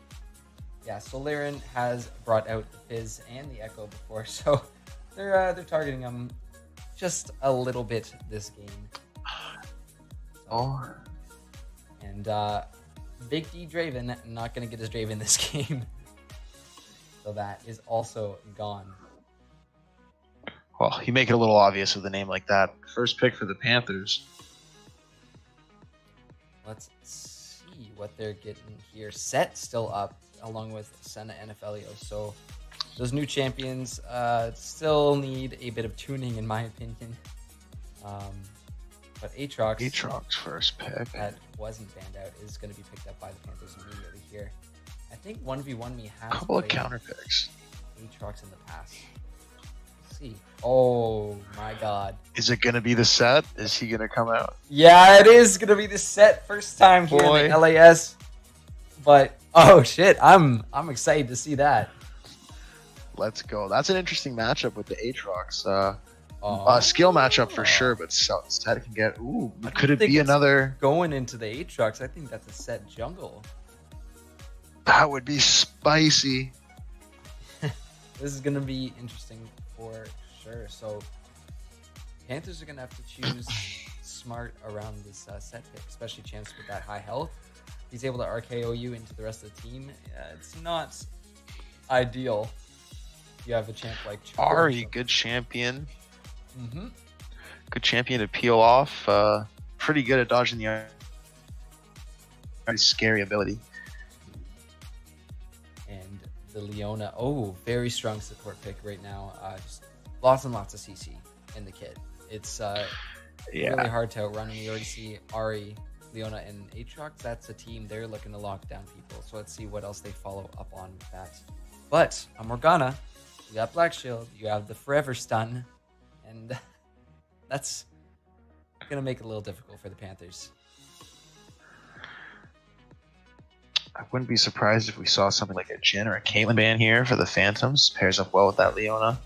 Solaren has brought out the Fizz and the Echo before, so they're targeting him just a little bit this game. Oh. And Big D Draven not gonna get his Draven this game. So that is also gone. Well, you make it a little obvious with a name like that. First pick for the Panthers. Let's see what they're getting here. Set still up along with Senna and Aphelios. So those new champions still need a bit of tuning in my opinion. But Aatrox first pick. that wasn't banned out is going to be picked up by the Panthers immediately here. I think 1v1 me has A couple of played counter picks. Aatrox in the past. Let's see. Oh my god. Is it going to be the set? Is he going to come out? Yeah, it is going to be the set first time here in the LAS. But oh shit, I'm excited to see that. Let's go. That's an interesting matchup with the Aatrox. Oh. Skill matchup for sure, but set can get. Ooh, I could don't it think be it's another? going into the Aatrox? I think that's a set jungle. That would be spicy. This is going to be interesting for sure. So Panthers are going to have to choose smart around this set pick, especially Chance with that high health. He's able to RKO you into the rest of the team. It's not ideal. You have a champ like Ari, good champion. Mm-hmm. Good champion to peel off. Pretty good at dodging the very scary ability. And the Leona, very strong support pick right now. Just lots and lots of CC in the kit. It's really hard to outrun. We already see Ari, Leona, and Aatrox. That's a team. They're looking to lock down people. So let's see what else they follow up on with that. But on Morgana, you got Black Shield, you have the Forever Stun, and that's going to make it a little difficult for the Panthers. I wouldn't be surprised if we saw something like a Jhin or a Caitlyn ban here for the Phantoms. Pairs up well with that Leona.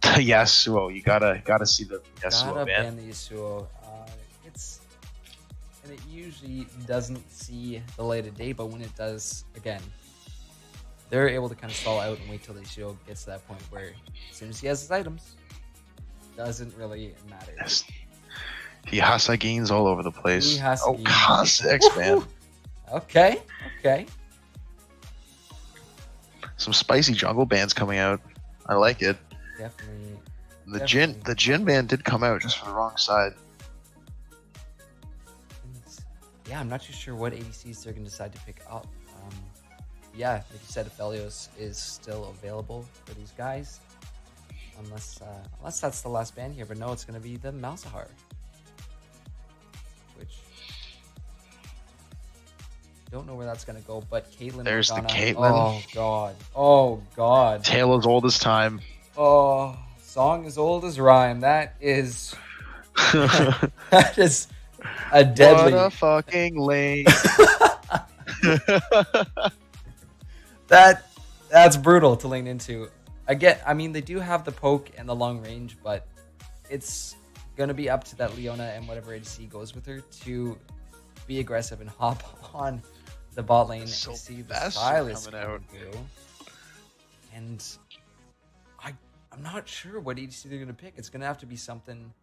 Yasuo, you gotta see the Yasuo Gotta ban. ban the Yasuo. And it usually doesn't see the light of day, but when it does, again, they're able to kind of stall out and wait till the Yasuo gets to that point where as soon as he has his items, doesn't really matter. Yes. He Hasa gains all over the place. He has Oh, Kha'Zix, man. Okay. Some spicy jungle bans coming out. I like it. Definitely. The Jhin ban did come out just for the wrong side. Yeah, I'm not too sure what ADCs they're going to decide to pick up. Yeah, like you said, Aphelios is still available for these guys. Unless that's the last ban here. But no, it's going to be the Malzahar. Which... don't know where that's going to go, but Caitlyn... There's Morgana, the Caitlyn. Oh, God. Tale as old as time. Oh, song as old as rhyme. That is... that is a deadly... What a fucking lane. That's brutal to lean into. I mean, they do have the poke and the long range, but it's going to be up to that Leona and whatever ADC goes with her to be aggressive and hop on the bot lane and see the Silas coming out. And I'm not sure what ADC they're going to pick. It's going to have to be something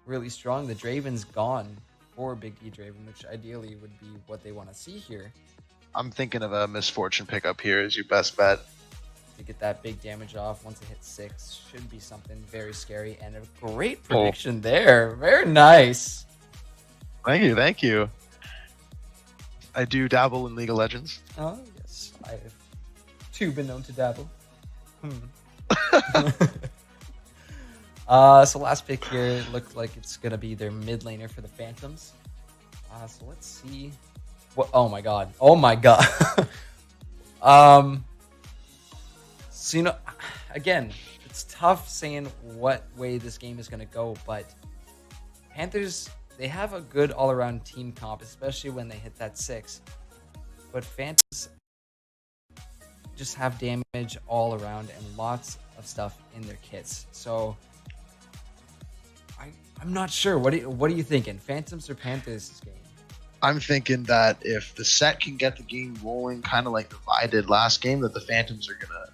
really strong. The Draven's gone for Big D Draven, which ideally would be what they want to see here. I'm thinking of a misfortune pickup here as your best bet. To get that big damage off once it hits 6 should be something very scary, and a great Oh. prediction there. Very nice. Thank you, thank you. I do dabble in League of Legends. Oh yes, I have too been known to dabble. So last pick here looked like it's gonna be their mid laner for the Phantoms. So let's see. What? Oh my god! Oh my god! So again, it's tough saying what way this game is gonna go, but Panthers, they have a good all-around team comp, especially when they hit that 6. But Phantoms just have damage all around and lots of stuff in their kits. So I'm not sure. What are you thinking? Phantoms or Panthers this game? I'm thinking that if the set can get the game rolling, kind of like the Vi did last game, that the Phantoms are gonna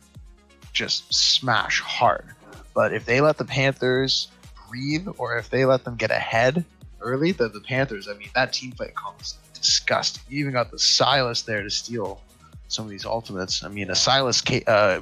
just smash hard. But if they let the Panthers breathe, or if they let them get ahead early, the Panthers, I mean, that team fight comp is disgusting. You even got the Silas there to steal some of these ultimates. I mean, a Silas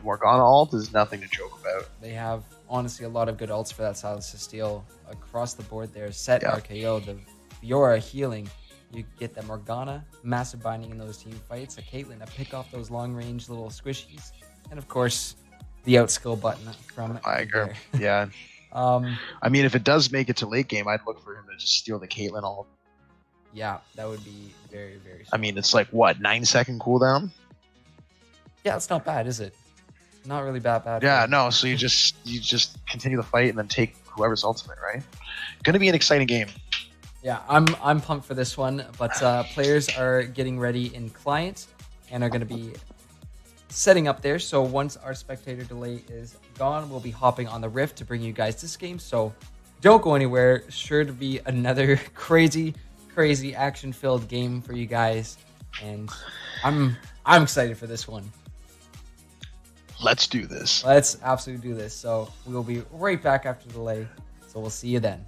Morgana ult is nothing to joke about. They have honestly a lot of good ults for that Silas to steal across the board there. Set RKO, the Fiora healing. You get the Morgana, massive binding in those team fights. A Caitlyn to pick off those long range little squishies. And of course, the outskill button from Iger. Yeah. I mean, if it does make it to late game, I'd look for him to just steal the Caitlyn ult. Yeah, that would be very, very I mean, it's like, what, 9-second cooldown? Yeah, it's not bad, is it? Not really bad. Yeah, no. So you just continue the fight and then take whoever's ultimate, right? Going to be an exciting game. Yeah, I'm pumped for this one, but players are getting ready in client and are going to be setting up there. So once our spectator delay is gone, we'll be hopping on the Rift to bring you guys this game. So don't go anywhere. Sure to be another crazy action-filled game for you guys, and I'm excited for this one. Let's do this. Let's absolutely do this. So we will be right back after the delay. So we'll see you then.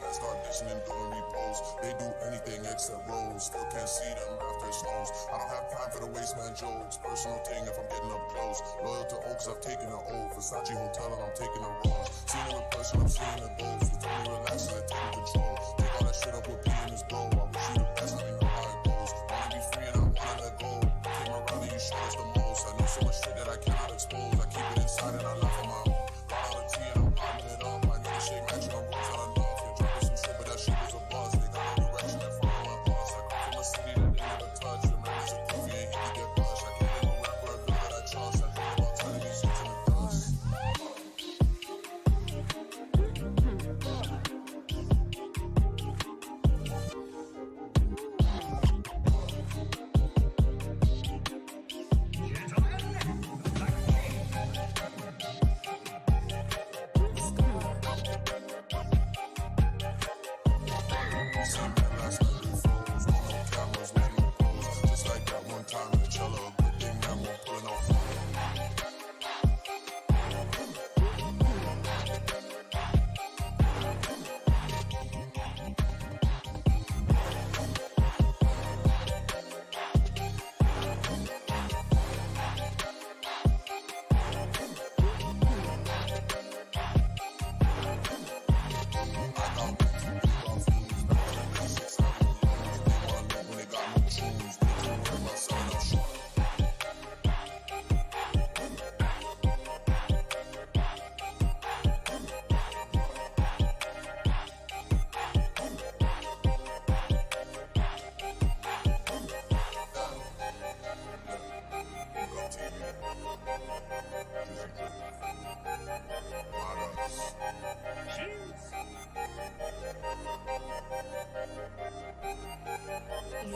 Young Scar. They do anything except rolls. Still can't see them after it snows. I don't have time for the wasteman jokes. Personal thing if I'm getting up close. Loyal to Oaks, I've taken an oath. Versace Hotel and I'm taking a rose. Seeing it in person, I'm seeing the goals. You tell me relax and they're taking control. Take all that shit up with P in his bro. I wish you the best, let me know how it goes. Wanna be free and I wanna let go. Came around and you showed us the most. I know so much shit that I cannot expose. I keep it inside and I love on my own. Got all the tea and I'm popping it up. I know the shit matching, I'm rose on enough. You're dropping some shit, but that shit was a buzz. They got no direction and following us. I come from a city that they never touch. The memories of goofy and he can get crushed. I can't name a rapper or girl that I trust. I think about turning these shit to the dust.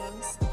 Young star.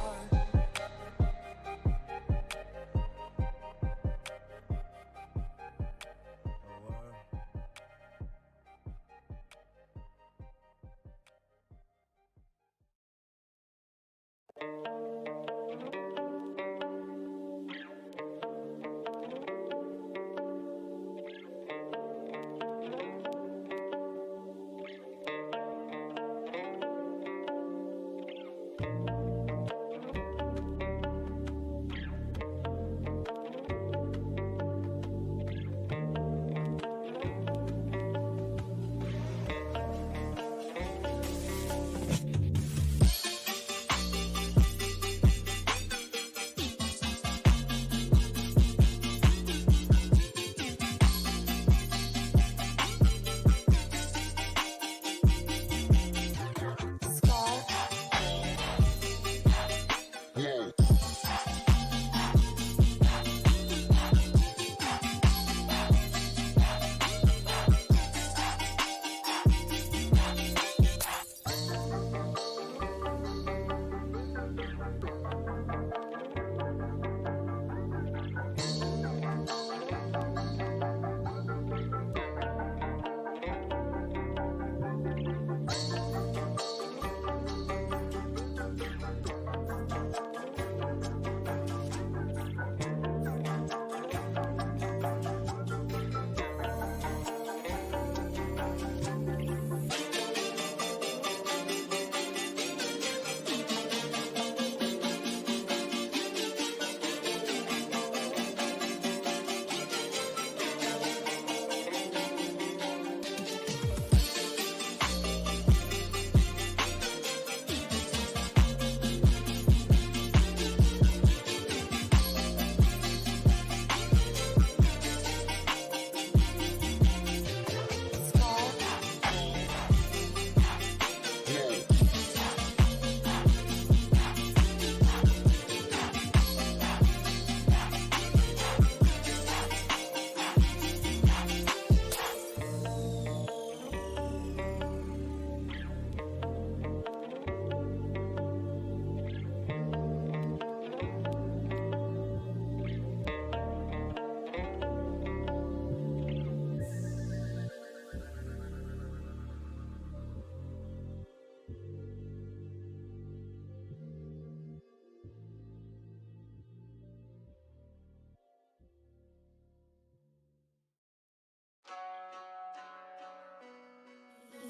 Scar.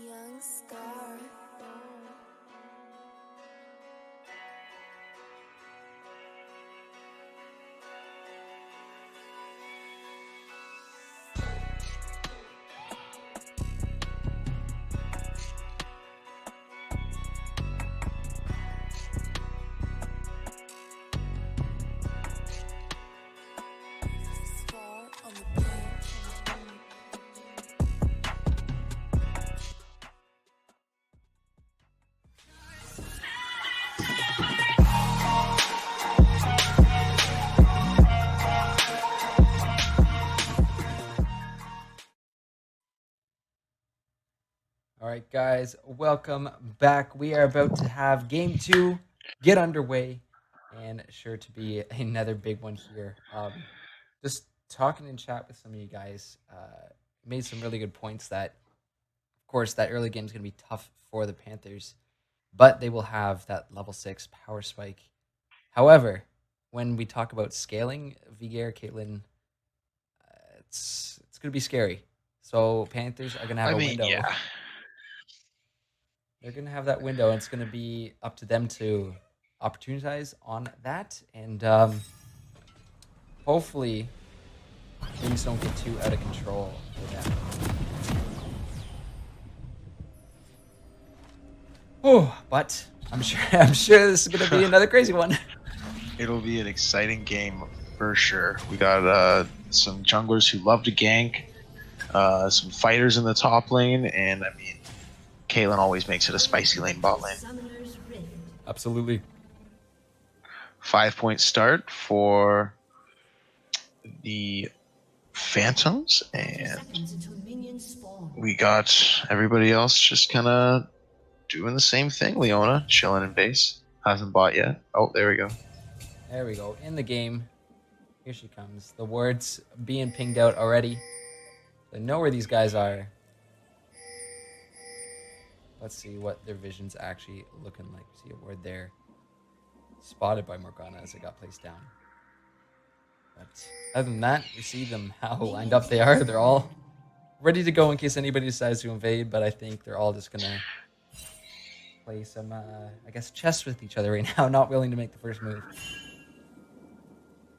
Young star. Scar on the bench. All right, guys, welcome back. We are about to have game 2 get underway, and sure to be another big one here. Just talking in chat with some of you guys, made some really good points that, of course, that early game is going to be tough for the Panthers, but they will have that level 6 power spike. However, when we talk about scaling, Vigier, Caitlin, it's going to be scary. So Panthers are going to have I a mean, window. yeah. They're going to have that window, and it's going to be up to them to opportunize on that. And hopefully, things don't get too out of control for them. Oh, but I'm sure this is going to be another crazy one. It'll be an exciting game for sure. We got some junglers who love to gank, some fighters in the top lane, and I mean, Caitlyn always makes it a spicy lane bot lane. Absolutely. 5-point start for the Phantoms, and we got everybody else just kind of doing the same thing. Leona chilling in base. Hasn't bought yet. Oh, there we go. There we go. In the game. Here she comes. The ward's being pinged out already. I know where these guys are. Let's see what their vision's actually looking like. See a ward there. Spotted by Morgana as it got placed down. But other than that, you see them how lined up they are. They're all ready to go in case anybody decides to invade, but I think they're all just going to play some, I guess, chess with each other right now, not willing to make the first move.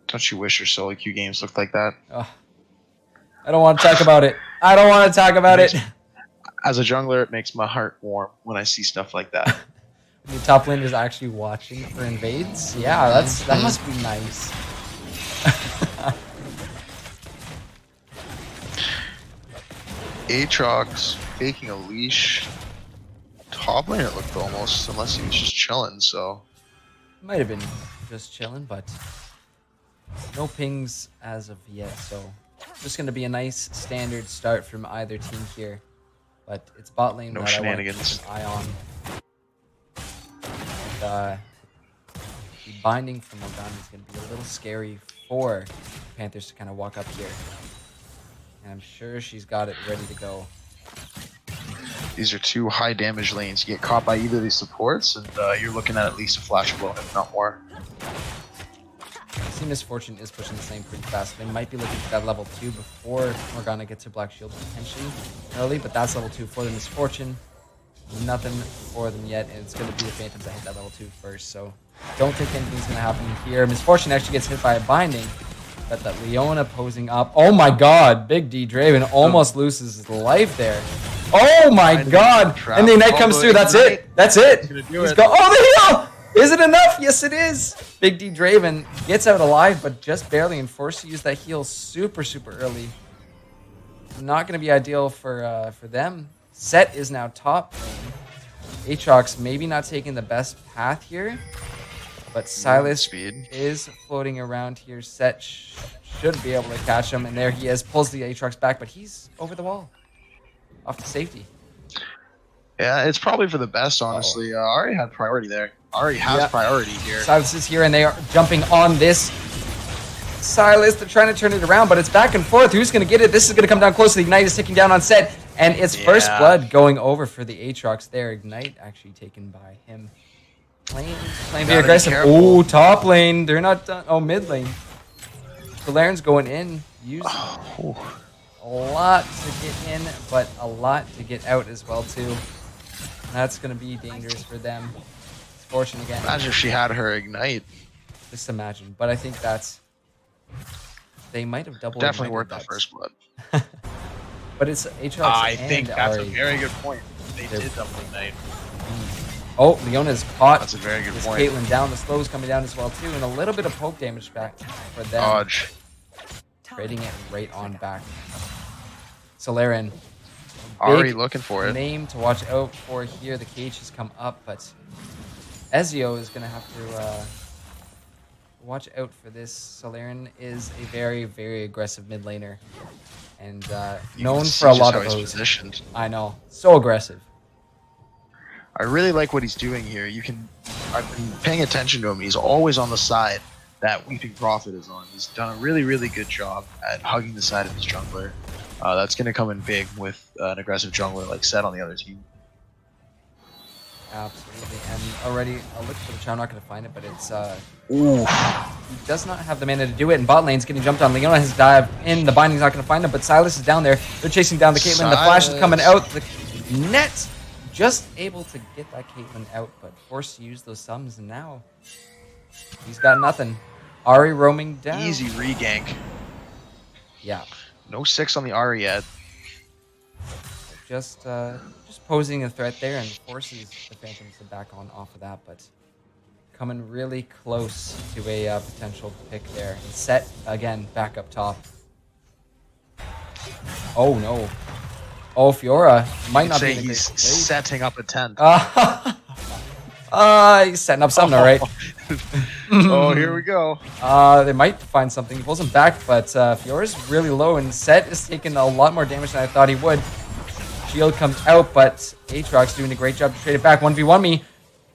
Don't you wish your solo queue games looked like that? Oh, I don't want to talk about it. I don't want to talk about it. As a jungler, it makes my heart warm when I see stuff like that. The top lane is actually watching for invades. Yeah, that must be nice. Aatrox taking a leash. Top lane it looked almost, unless he was just chilling, so. Might have been just chilling, but no pings as of yet, so just going to be a nice standard start from either team here. But it's bot lane No that I want to shenanigans. keep an eye on. And, the binding from Morgana is going to be a little scary for Panthers to kind of walk up here. And I'm sure she's got it ready to go. These are two high damage lanes. You get caught by either of these supports, and you're looking at least a flash blow, if not more. I see Misfortune is pushing this lane pretty fast. They might be looking for that level 2 before Morgana gets her Black Shield potentially early, but that's level 2 for the Misfortune. Nothing for them yet, and it's going to be the Phantoms that hit that level 2 first, so don't think anything's going to happen here. Misfortune actually gets hit by a binding, but that Leona posing up. Oh my god, Big D Draven almost loses his life there. Oh my god! And the Ignite comes through, that's it! That's it! He's go. Oh, the heal! Is it enough? Yes, it is! Big D Draven gets out alive, but just barely, and forced to use that heal super early. Not going to be ideal for them. Set is now top lane. Aatrox maybe not taking the best path here, but Silas is floating around here. Set should be able to catch him, and there he is. Pulls the Aatrox back, but he's over the wall. Off to safety. Yeah, it's probably for the best, honestly. Ari had priority there. Ari has priority here. Silas is here, and they are jumping on this. Silas, they're trying to turn it around, but it's back and forth. Who's going to get it? This is going to come down close. The Ignite is ticking down on Set, and it's first blood going over for the Aatrox there. Ignite actually taken by him. Playing very aggressive. Oh, top lane. They're not done. Oh, mid lane. Valerian's going in. Using a lot to get in, but a lot to get out as well, too. That's going to be dangerous for them. It's fortune again. Imagine if she had her Ignite. Just imagine. But I think that's... They might have doubled. Definitely worth the first blood. But it's Aatrox I and think that's Ari. a very good point. They did double Ignite. Oh, Leona's caught. That's a very good This point. Caitlyn down. The slow's coming down as well, too. And a little bit of poke damage back for them. Dodge. Trading it right on back. Solaren. Ari looking for it. Name to watch out for here. The cage has come up, but Ezio is going to have to watch out for this. Solaren is a very aggressive mid laner. And known for a lot of those. Positioned. I know. So aggressive. I really like what he's doing here. I've been paying attention to him. He's always on the side that Weeping Prophet is on. He's done a really good job at hugging the side of his jungler. That's going to come in big with an aggressive jungler like Set on the other team. Absolutely. And already, I'll look for the chow. I'm not going to find it, but it's... Ooh. He does not have the mana to do it, and bot lane's getting jumped on. Leona has dived in. The binding's not going to find him, but Silas is down there. They're chasing down the Caitlyn. The flash is coming out. The net just able to get that Caitlyn out, but forced to use those sums, and now he's got nothing. Ari roaming down. Easy regank. Yeah. No 6 on the Ari yet. Just posing a threat there and forces the Phantoms to back on off of that, but coming really close to a potential pick there. And Set, again, back up top. Oh, no. Oh, Fiora might not be in a great he's place. setting up a tent. He's setting up something, all right. Oh, here we go. They might find something. He pulls him back, but Fiora's really low, and Set is taking a lot more damage than I thought he would. Shield comes out, but Aatrox doing a great job to trade it back. 1v1 me.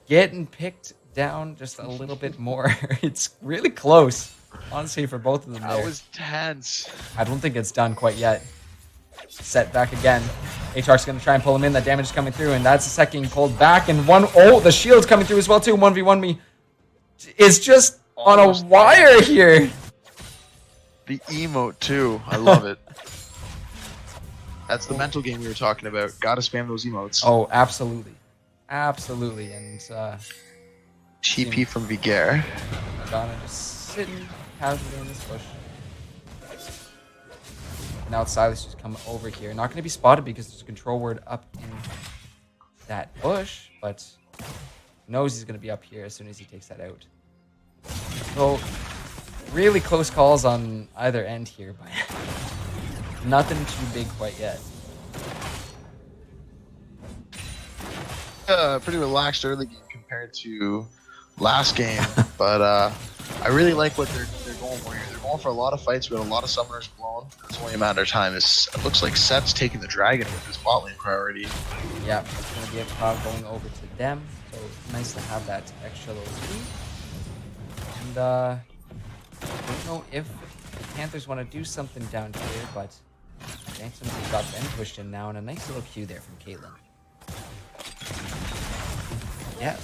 Getting picked down just a little bit more. It's really close, honestly, for both of them there. That was tense. I don't think it's done quite yet. Set back again. Aatrox going to try and pull him in. That damage is coming through, and that's the second pulled back. And oh, the shield's coming through as well, too. 1v1 me. It's just Almost on a wire here. The emote, too. I love it. That's the mental game we were talking about. Gotta spam those emotes. Oh, absolutely. Absolutely. And TP from Vigair. Madonna just sitting casually in this bush. Now it's Silas just coming over here. Not going to be spotted because there's a control word up in that bush, but knows he's going to be up here as soon as he takes that out. So, really close calls on either end here, but nothing too big quite yet. Pretty relaxed early game compared to last game, but I really like what they're going for here. They're going for a lot of fights. We got a lot of summoners blown. It's only a matter of time. It looks like Seth's taking the dragon with his bot lane priority. Yeah, it's going to be a cloud going over to them, so nice to have that extra little speed. And I don't know if the Panthers want to do something down here, but Phantoms has got them pushed in now, and a nice little Q there from Caitlyn. Yeah,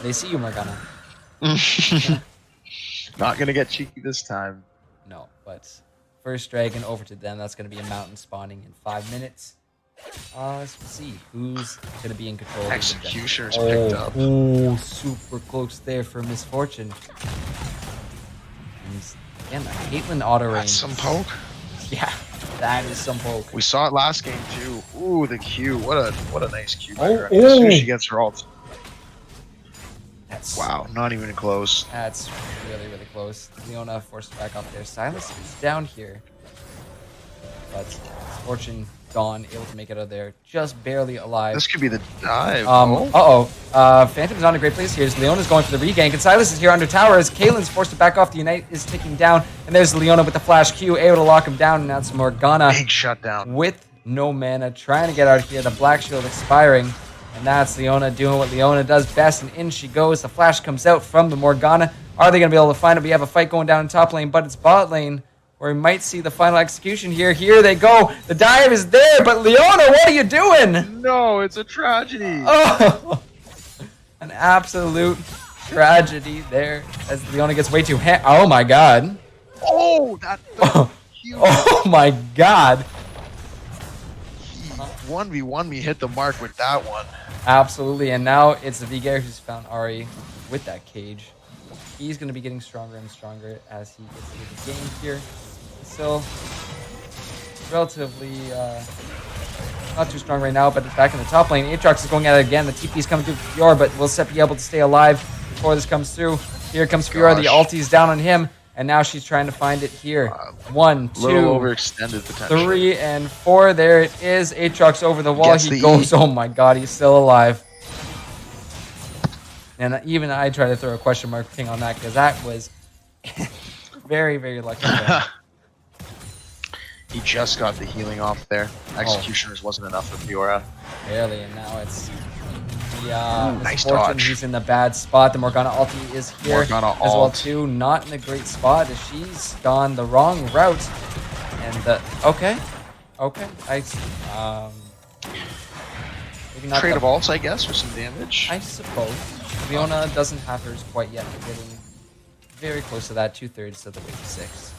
they see you, Morgana. Not gonna get cheeky this time. No, but first dragon over to them. That's going to be a mountain spawning in 5 minutes. Let's see who's going to be in control. Executioner's picked up. Oh, super close there for Misfortune. And again, that Caitlyn auto range. That's some poke. Yeah, that is some poke. We saw it last game too. Ooh, the Q. What a nice Q. Oh, As soon as she gets her ult. That's, Wow, not even close. That's really, really close. Leona forced back up there. Silas is down here. But Misfortune gone, able to make it out of there. Just barely alive. This could be the dive. Phantom's not in a great place here. Leona's going for the regank, and Silas is here under tower as Caitlyn's forced to back off. The Unite is ticking down, and there's Leona with the flash Q, able to lock him down, and that's Morgana Big shutdown. with no mana, trying to get out of here. The Black Shield expiring, and that's Leona doing what Leona does best, and in she goes. The flash comes out from the Morgana. Are they going to be able to find it? We have a fight going down in top lane, but it's bot lane, where we might see the final execution here. Here they go. The dive is there, but Leona, what are you doing? No, it's a tragedy. Oh, an absolute tragedy there as Leona gets way too oh my god. Oh, that huge. Oh my god. 1v1 me hit the mark with that one. Absolutely, and now it's the Vigair who's found Ari with that cage. He's going to be getting stronger and stronger as he gets through the game here. Still relatively not too strong right now, but back in the top lane. Aatrox is going at it again. The TP is coming through Fiora, but will Seth be able to stay alive before this comes through? Here comes Fiora. The ulti's down on him, and now she's trying to find it here. 1, 2, overextended potential. 3, and 4. There it is. Aatrox over the wall. Gets He the goes. E. Oh my god, he's still alive. And even I tried to throw a question mark thing on that because that was very, very lucky. He just got the healing off there. Executioners wasn't enough for Fiora. Barely, and now it's the nice Misfortune. dodge. He's in the bad spot. The Morgana ulti is here Morgana as well ult. too. Not in a great spot as she's gone the wrong route. And okay, maybe not Trade the- of ults, I guess, for some damage. I suppose. Leona doesn't have hers quite yet. We're getting very close to that, 2/3 of the way to 6.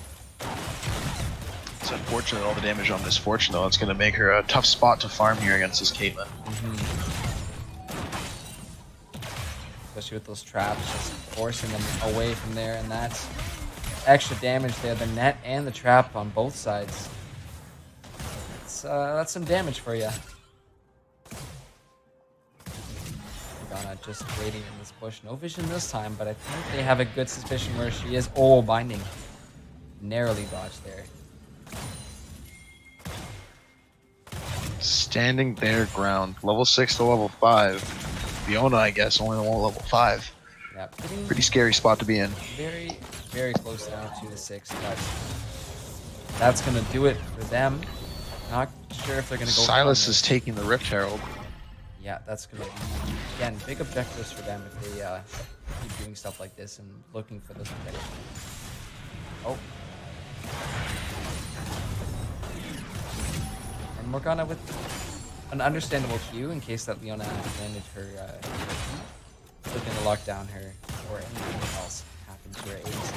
It's unfortunate all the damage on Misfortune, though. It's going to make her a tough spot to farm here against this Caitlyn. Especially with those traps, just forcing them away from there, and that's extra damage there. The net and the trap on both sides. That's some damage for you. Morgana just waiting in this bush. No vision this time, but I think they have a good suspicion where she is. Oh, binding. Narrowly dodged there. Standing their ground. Level 6 to level 5. Fiona, I guess, only won level 5. Yeah, Pretty scary spot to be in. very, very close now to the 6, but that's going to do it for them. Not sure if they're going to go. Silas is taking the Rift Herald. Yeah, that's gonna be, again, big objectives for them if they keep doing stuff like this and looking for those objectives. Oh. And Morgana with an understandable cue in case that Leona landed her, looking to lock down her or anything else happened to her ace.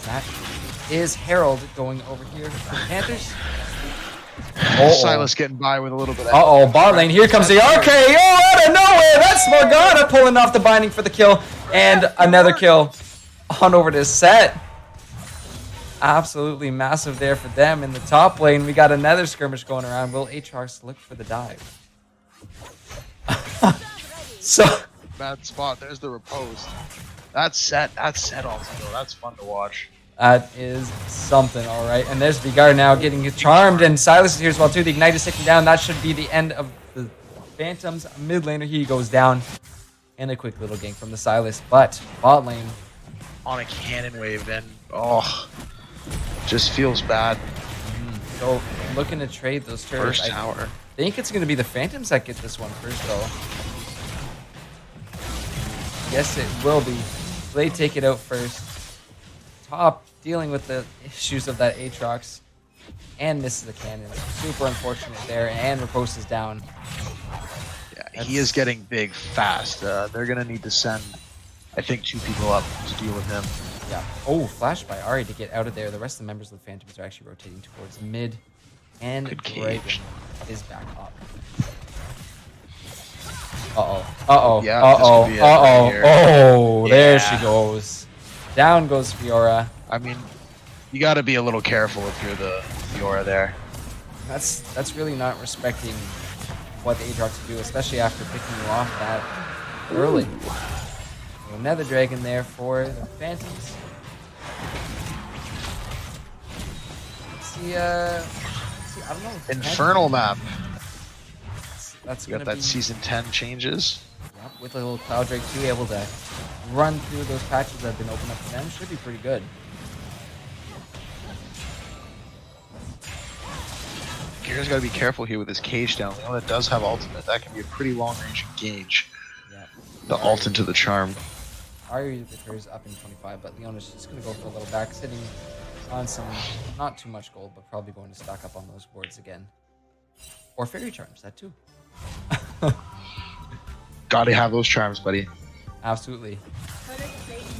That is Herald going over here for the Panthers. Silas getting by with a little bit of... Uh-oh, bot lane. Here comes the RKO out of nowhere. That's Morgana pulling off the binding for the kill. And another kill on over to Set. Absolutely massive there for them in the top lane. We got another skirmish going around. Will Aatrox look for the dive? So Bad spot. There's the riposte. That's Set also, though. That's fun to watch. that is something, all right. And there's Vigar now getting charmed, and Silas is here as well too. The Ignite is taken down. That should be the end of the Phantoms mid laner. He goes down, and a quick little gank from the Silas. But bot lane On a cannon wave, and oh, just feels bad. So looking to trade those turrets. First tower. I think it's going to be the Phantoms that get this one first, though. Yes, it will be. They take it out first. Top dealing with the issues of that Aatrox and misses the cannon. Super unfortunate there, and riposte is down. Yeah, he is getting big fast. They're gonna need to send, I think, 2 people up to deal with him. Yeah. Oh, flash by Ari to get out of there. The rest of the members of the Phantoms are actually rotating towards mid, and Good Dragon cage. is back up. Uh-oh. Uh-oh. Yeah, uh-oh. this could be it right here. Oh, there she Yeah. goes. Down goes Fiora. I mean, you got to be a little careful if you're the Fiora there. That's really not respecting what the Aatrox can do, especially after picking you off that early. So another dragon there for the Phantoms. See, I don't know. Infernal map. That's You gonna got that be, season 10 changes. Yep, with a little Cloud Drake too, able to run through those patches that have been opened up for them. Should be pretty good. Gear's got to be careful here with his cage down. The one that does have ultimate, that can be a pretty long range engage. Yeah. The ult into the charm. Ari with hers up in 25, but Leona's just going to go for a little back, sitting on some, not too much gold, but probably going to stock up on those wards again. Or fairy charms, that too. Gotta have those charms, buddy. Absolutely.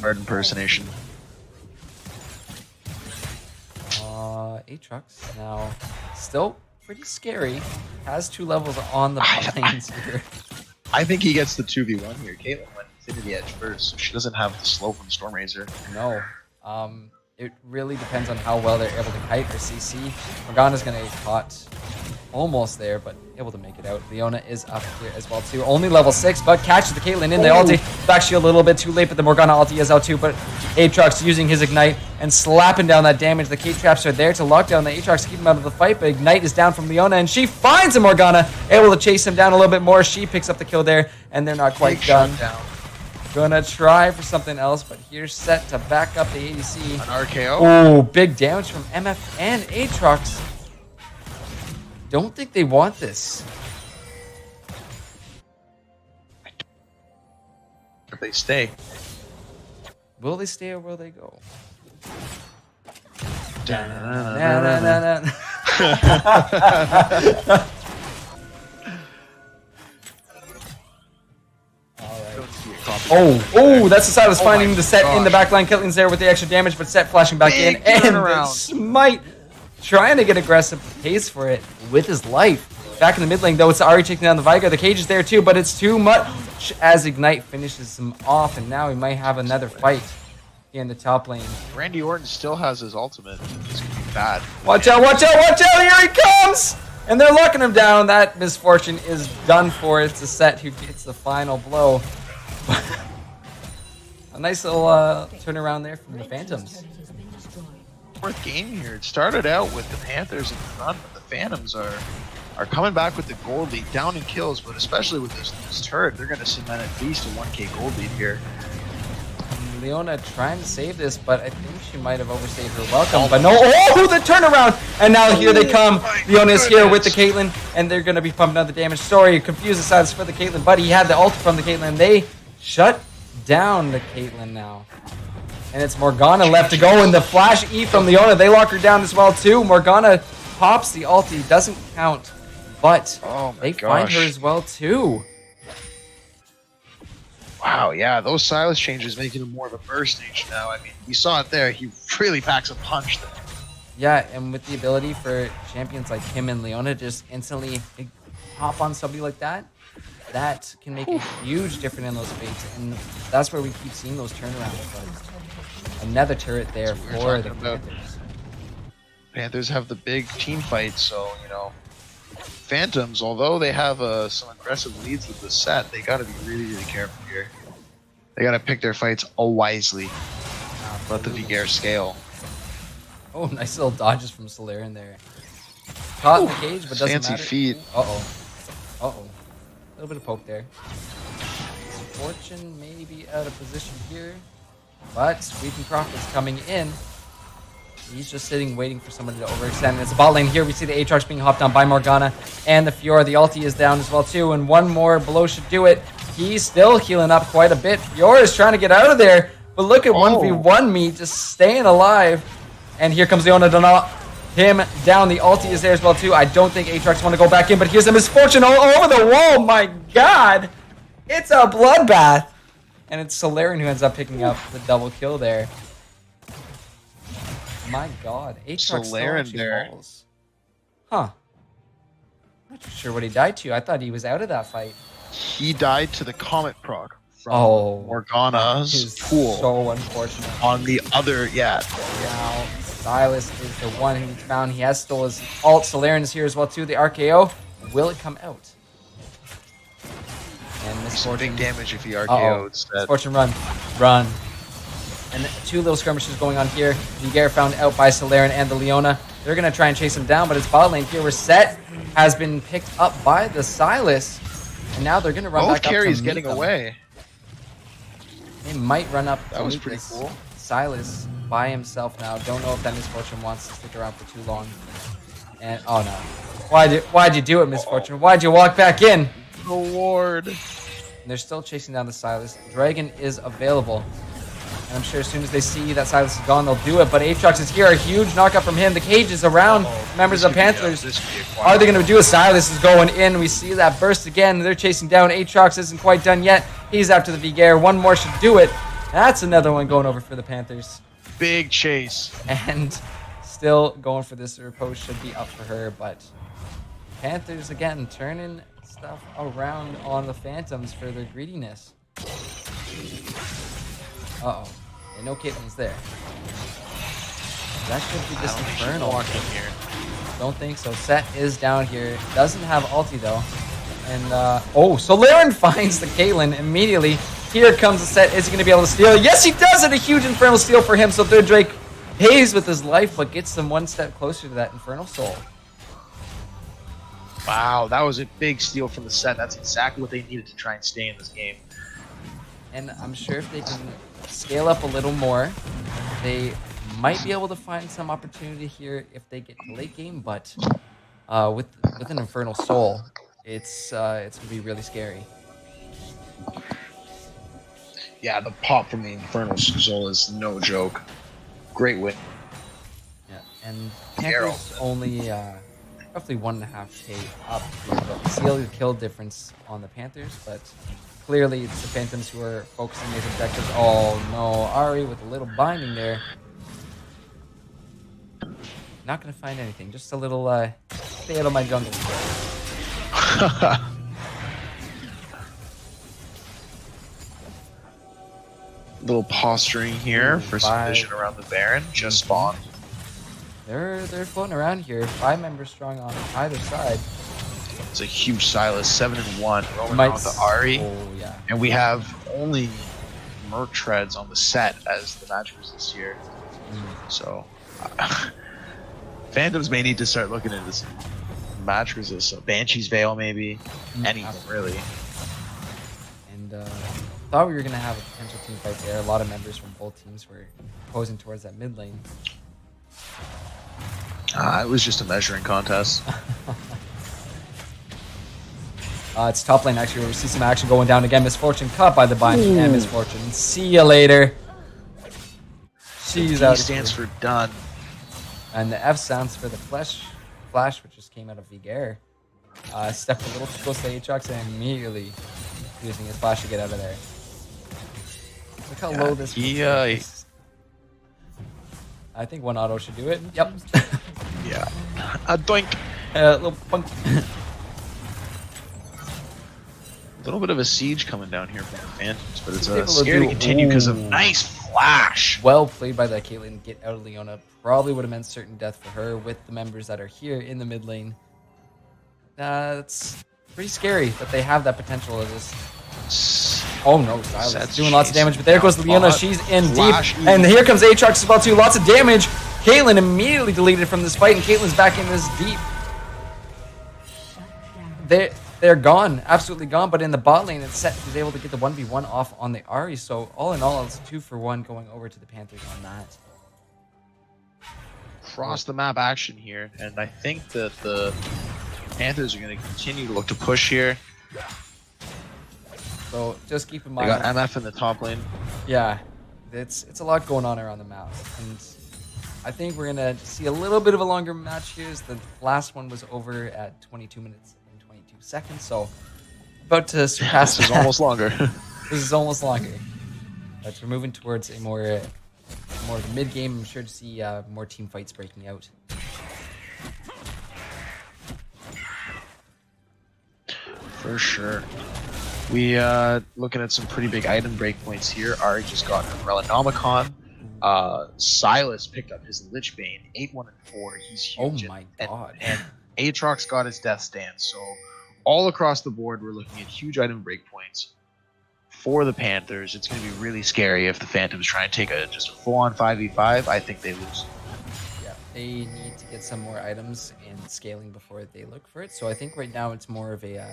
Hard impersonation. Aatrox now still pretty scary. Has 2 levels on the lanes here. I think he gets the 2v1 here. Caitlyn went Infinity Edge first, so she doesn't have the slope on Stormrazor. No. It really depends on how well they're able to kite or CC. Morgana's going to get caught almost there, but able to make it out. Leona is up here as well too. Only level 6, but catches the Caitlyn in the ulti. It's actually a little bit too late, but the Morgana ulti is out too. But Aatrox using his Ignite and slapping down that damage. The Kate traps are there to lock down the Aatrox, keep him out of the fight, but Ignite is down from Leona, and she finds a Morgana, able to chase him down a little bit more. She picks up the kill there, and they're not quite done. Gonna try for something else, but here's Set to back up the ADC. An RKO. Oh, big damage from MF and Aatrox. Don't think they want this. If they stay. Will they stay or will they go? Da-na-na-na-na-na. Oh, that's the side was Oh finding my the Set in the gosh. backline. Caitlyn's there with the extra damage, but Set flashing back Big in. And the turnaround. Smite trying to get aggressive, pays for it with his life. Back in the mid lane, though, it's Ari taking down the Vigar. The cage is there too, but it's too much as Ignite finishes him off, and now he might have another fight in the top lane. Randy Orton still has his ultimate. This could be bad. Watch out, watch out, watch out! Here he comes! And they're locking him down. That misfortune is done for. It's a Set who gets the final blow. A nice little turnaround there from the Phantoms. Fourth game here. It started out with the Panthers in front, but the Phantoms are coming back with the gold lead, down in kills, but especially with this turret, they're going to cement at least a 1k gold lead here. Leona trying to save this, but I think she might have overstayed her welcome. But no, oh, the turnaround! And now here they come. Leona is here with the Caitlyn, and they're going to be pumping out the damage. Sorry, confused the sides for the Caitlyn, but he had the ult from the Caitlyn. They shut down the Caitlyn now. And it's Morgana left to go, and the flash E from Leona, they lock her down as well too. Morgana pops the ulti, doesn't count, but they find her as well too. Wow, yeah, those Silas changes making him more of a burst stage now. I mean, we saw it there. He really packs a punch there. Yeah, and with the ability for champions like him and Leona just instantly hop on somebody like that, that can make a huge difference in those fights, and that's where we keep seeing those turnarounds. But another turret there for the Panthers. Panthers have the big team fight, so, you know, Phantoms, although they have some aggressive leads with the set, they got to be really, really careful here. They got to pick their fights wisely. Let the Vigair scale. Oh, nice little dodges from Solarian there. Caught in the cage, but doesn't fancy matter. feet. Uh-oh. Uh-oh. A little bit of poke there. Fortune may be out of position here, but Sweeping Prophet's coming in. He's just sitting, waiting for somebody to overextend. It's a bot lane here. We see the Aatrox being hopped on by Morgana and the Fiora. The ulti is down as well, too, and one more blow should do it. He's still healing up quite a bit. Fiora is trying to get out of there, but look at 1v1 me, just staying alive. And here comes Leona to knock him down. The ulti is there as well, too. I don't think Aatrox want to go back in, but here's a misfortune all over the wall. My God. It's a bloodbath. And it's Solarian who ends up picking up the double kill there. My God. Aatrox Solarian there. balls. Huh. Not too sure what he died to. I thought he was out of that fight. He died to the Comet proc from Morgana's pool. So unfortunate. On the other, Now, Silas is the one who found. He has stole his ult. Solarian is here as well too. The RKO. Will it come out? And Misfortune. Big damage if he RKO'd. Misfortune, run. And two little skirmishes going on here. Vigair found out by Solarian and the Leona. They're going to try and chase him down, but it's bot lane here where Set has been picked up by the Silas. And now they're going to run back up to carries meet getting them. away. They might run up to That was meet pretty this cool. Silas by himself now. Don't know if that Misfortune wants to stick around for too long. And oh no. Why'd you do it, Misfortune? Why'd you walk back in? The ward. And they're still chasing down the Silas. Dragon is available. And I'm sure as soon as they see that Silas is gone, they'll do it. But Aatrox is here. A huge knockup from him. The cage is around members of the Panthers. Are they going to do it? Silas is going in. We see that burst again. They're chasing down. Aatrox isn't quite done yet. He's after the Vigair. One more should do it. That's another one going over for the Panthers. Big chase. And still going for this. Repose should be up for her. But Panthers, again, turning stuff around on the Phantoms for their greediness. Uh-oh. And no Caitlyn's there. That should be just Infernal. Here. Don't think so. Set is down here. Doesn't have ulti, though. And, oh, Solarian finds the Caitlyn immediately. Here comes the Set. Is he going to be able to steal? Yes, he does it! A huge Infernal steal for him. So Third Drake pays with his life, but gets them one step closer to that Infernal Soul. Wow, that was a big steal from the Set. That's exactly what they needed to try and stay in this game. And I'm sure if they can scale up a little more, they might be able to find some opportunity here if they get to late game. But with an Infernal Soul, it's gonna be really scary. Yeah, the pop from the Infernal Soul is no joke. Great win. Yeah, and Panthers only roughly 1.5k up here, but we see the kill difference on the Panthers, but clearly it's the Phantoms who are focusing these objectives. Oh no, Ari with a little binding there. Not gonna find anything, just a little stay out of my jungle. Little posturing here for some vision around the Baron. Just spawned. They're floating around here. 5 members strong on either side. It's a huge Silas, 7-1. Rolling on with the Ari. Oh, yeah. And we have only Merc Treads on the set as the match resist here. So Phantoms may need to start looking into this match resist. So Banshee's Veil maybe. Anything really. And thought we were going to have a potential team fight there. A lot of members from both teams were posing towards that mid lane. It was just a measuring contest. It's top lane actually where we see some action going down again. Misfortune caught by the binding and Misfortune. See you later. She's D out. stands for done. And the F stands for the flash, which just came out of Vigair. Stepped a little too close to Aatrox and immediately using his flash to get out of there. Look how low this is. I think one auto should do it. Yep. Yeah. A doink. Little punk. A little bit of a siege coming down here from the Phantoms, but it's Able to scary to do- continue because of Ooh. nice flash. Well played by that Caitlyn. Get out of Leona. Probably would have meant certain death for her with the members that are here in the mid lane. It's pretty scary that they have that potential of this. Oh no, Silas That's doing lots of chasing damage, but there goes down Leona. bot. She's in Flash deep, and here comes Aatrox as well too. Lots of damage. Caitlyn immediately deleted from this fight, and Caitlyn's back in this deep. They're gone, absolutely gone. But in the bot lane, it's set. He's able to get the 1v1 off on the Ahri. So all in all, it's 2-for-1 going over to the Panthers on that. Cross the map action here, and I think that the Panthers are going to continue to look to push here. So just keep in They mind. got MF in the top lane. Yeah, it's a lot going on around the map, and I think we're gonna see a little bit of a longer match here. As the last one was over at 22 minutes and 22 seconds, so about to surpass. This is that. almost longer. This is almost longer. But we're moving towards a more of the mid game. I'm sure to see more team fights breaking out. For sure. We looking at some pretty big item breakpoints here. Ari just got Umbrella Nomicon. Silas picked up his Lichbane, 8-1 and 4. He's huge. Oh my god. And Aatrox got his Death Stance. So all across the board, we're looking at huge item breakpoints for the Panthers. It's going to be really scary if the Phantoms try and take just a full-on 5v5. I think they lose. Yeah, they need to get some more items and scaling before they look for it. So I think right now it's more of a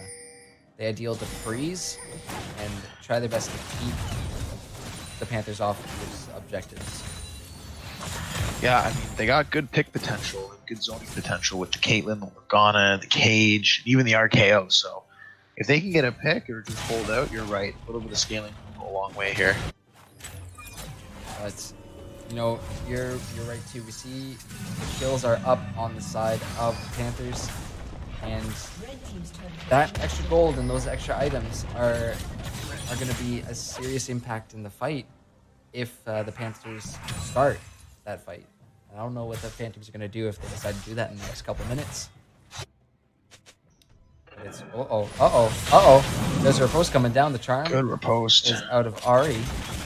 the ideal to freeze and try their best to keep the Panthers off of those objectives. Yeah, I mean, they got good pick potential and good zoning potential with the Caitlyn, the Morgana, the Cage, even the RKO. So if they can get a pick or just hold out, you're right. A little bit of scaling will go a long way here. But you know, you're right too. We see the kills are up on the side of the Panthers, and that extra gold and those extra items are going to be a serious impact in the fight if the Panthers start that fight. And I don't know what the Phantoms are going to do if they decide to do that in the next couple minutes. But it's There's a riposte coming down. The charm Good riposte. is out of Ari.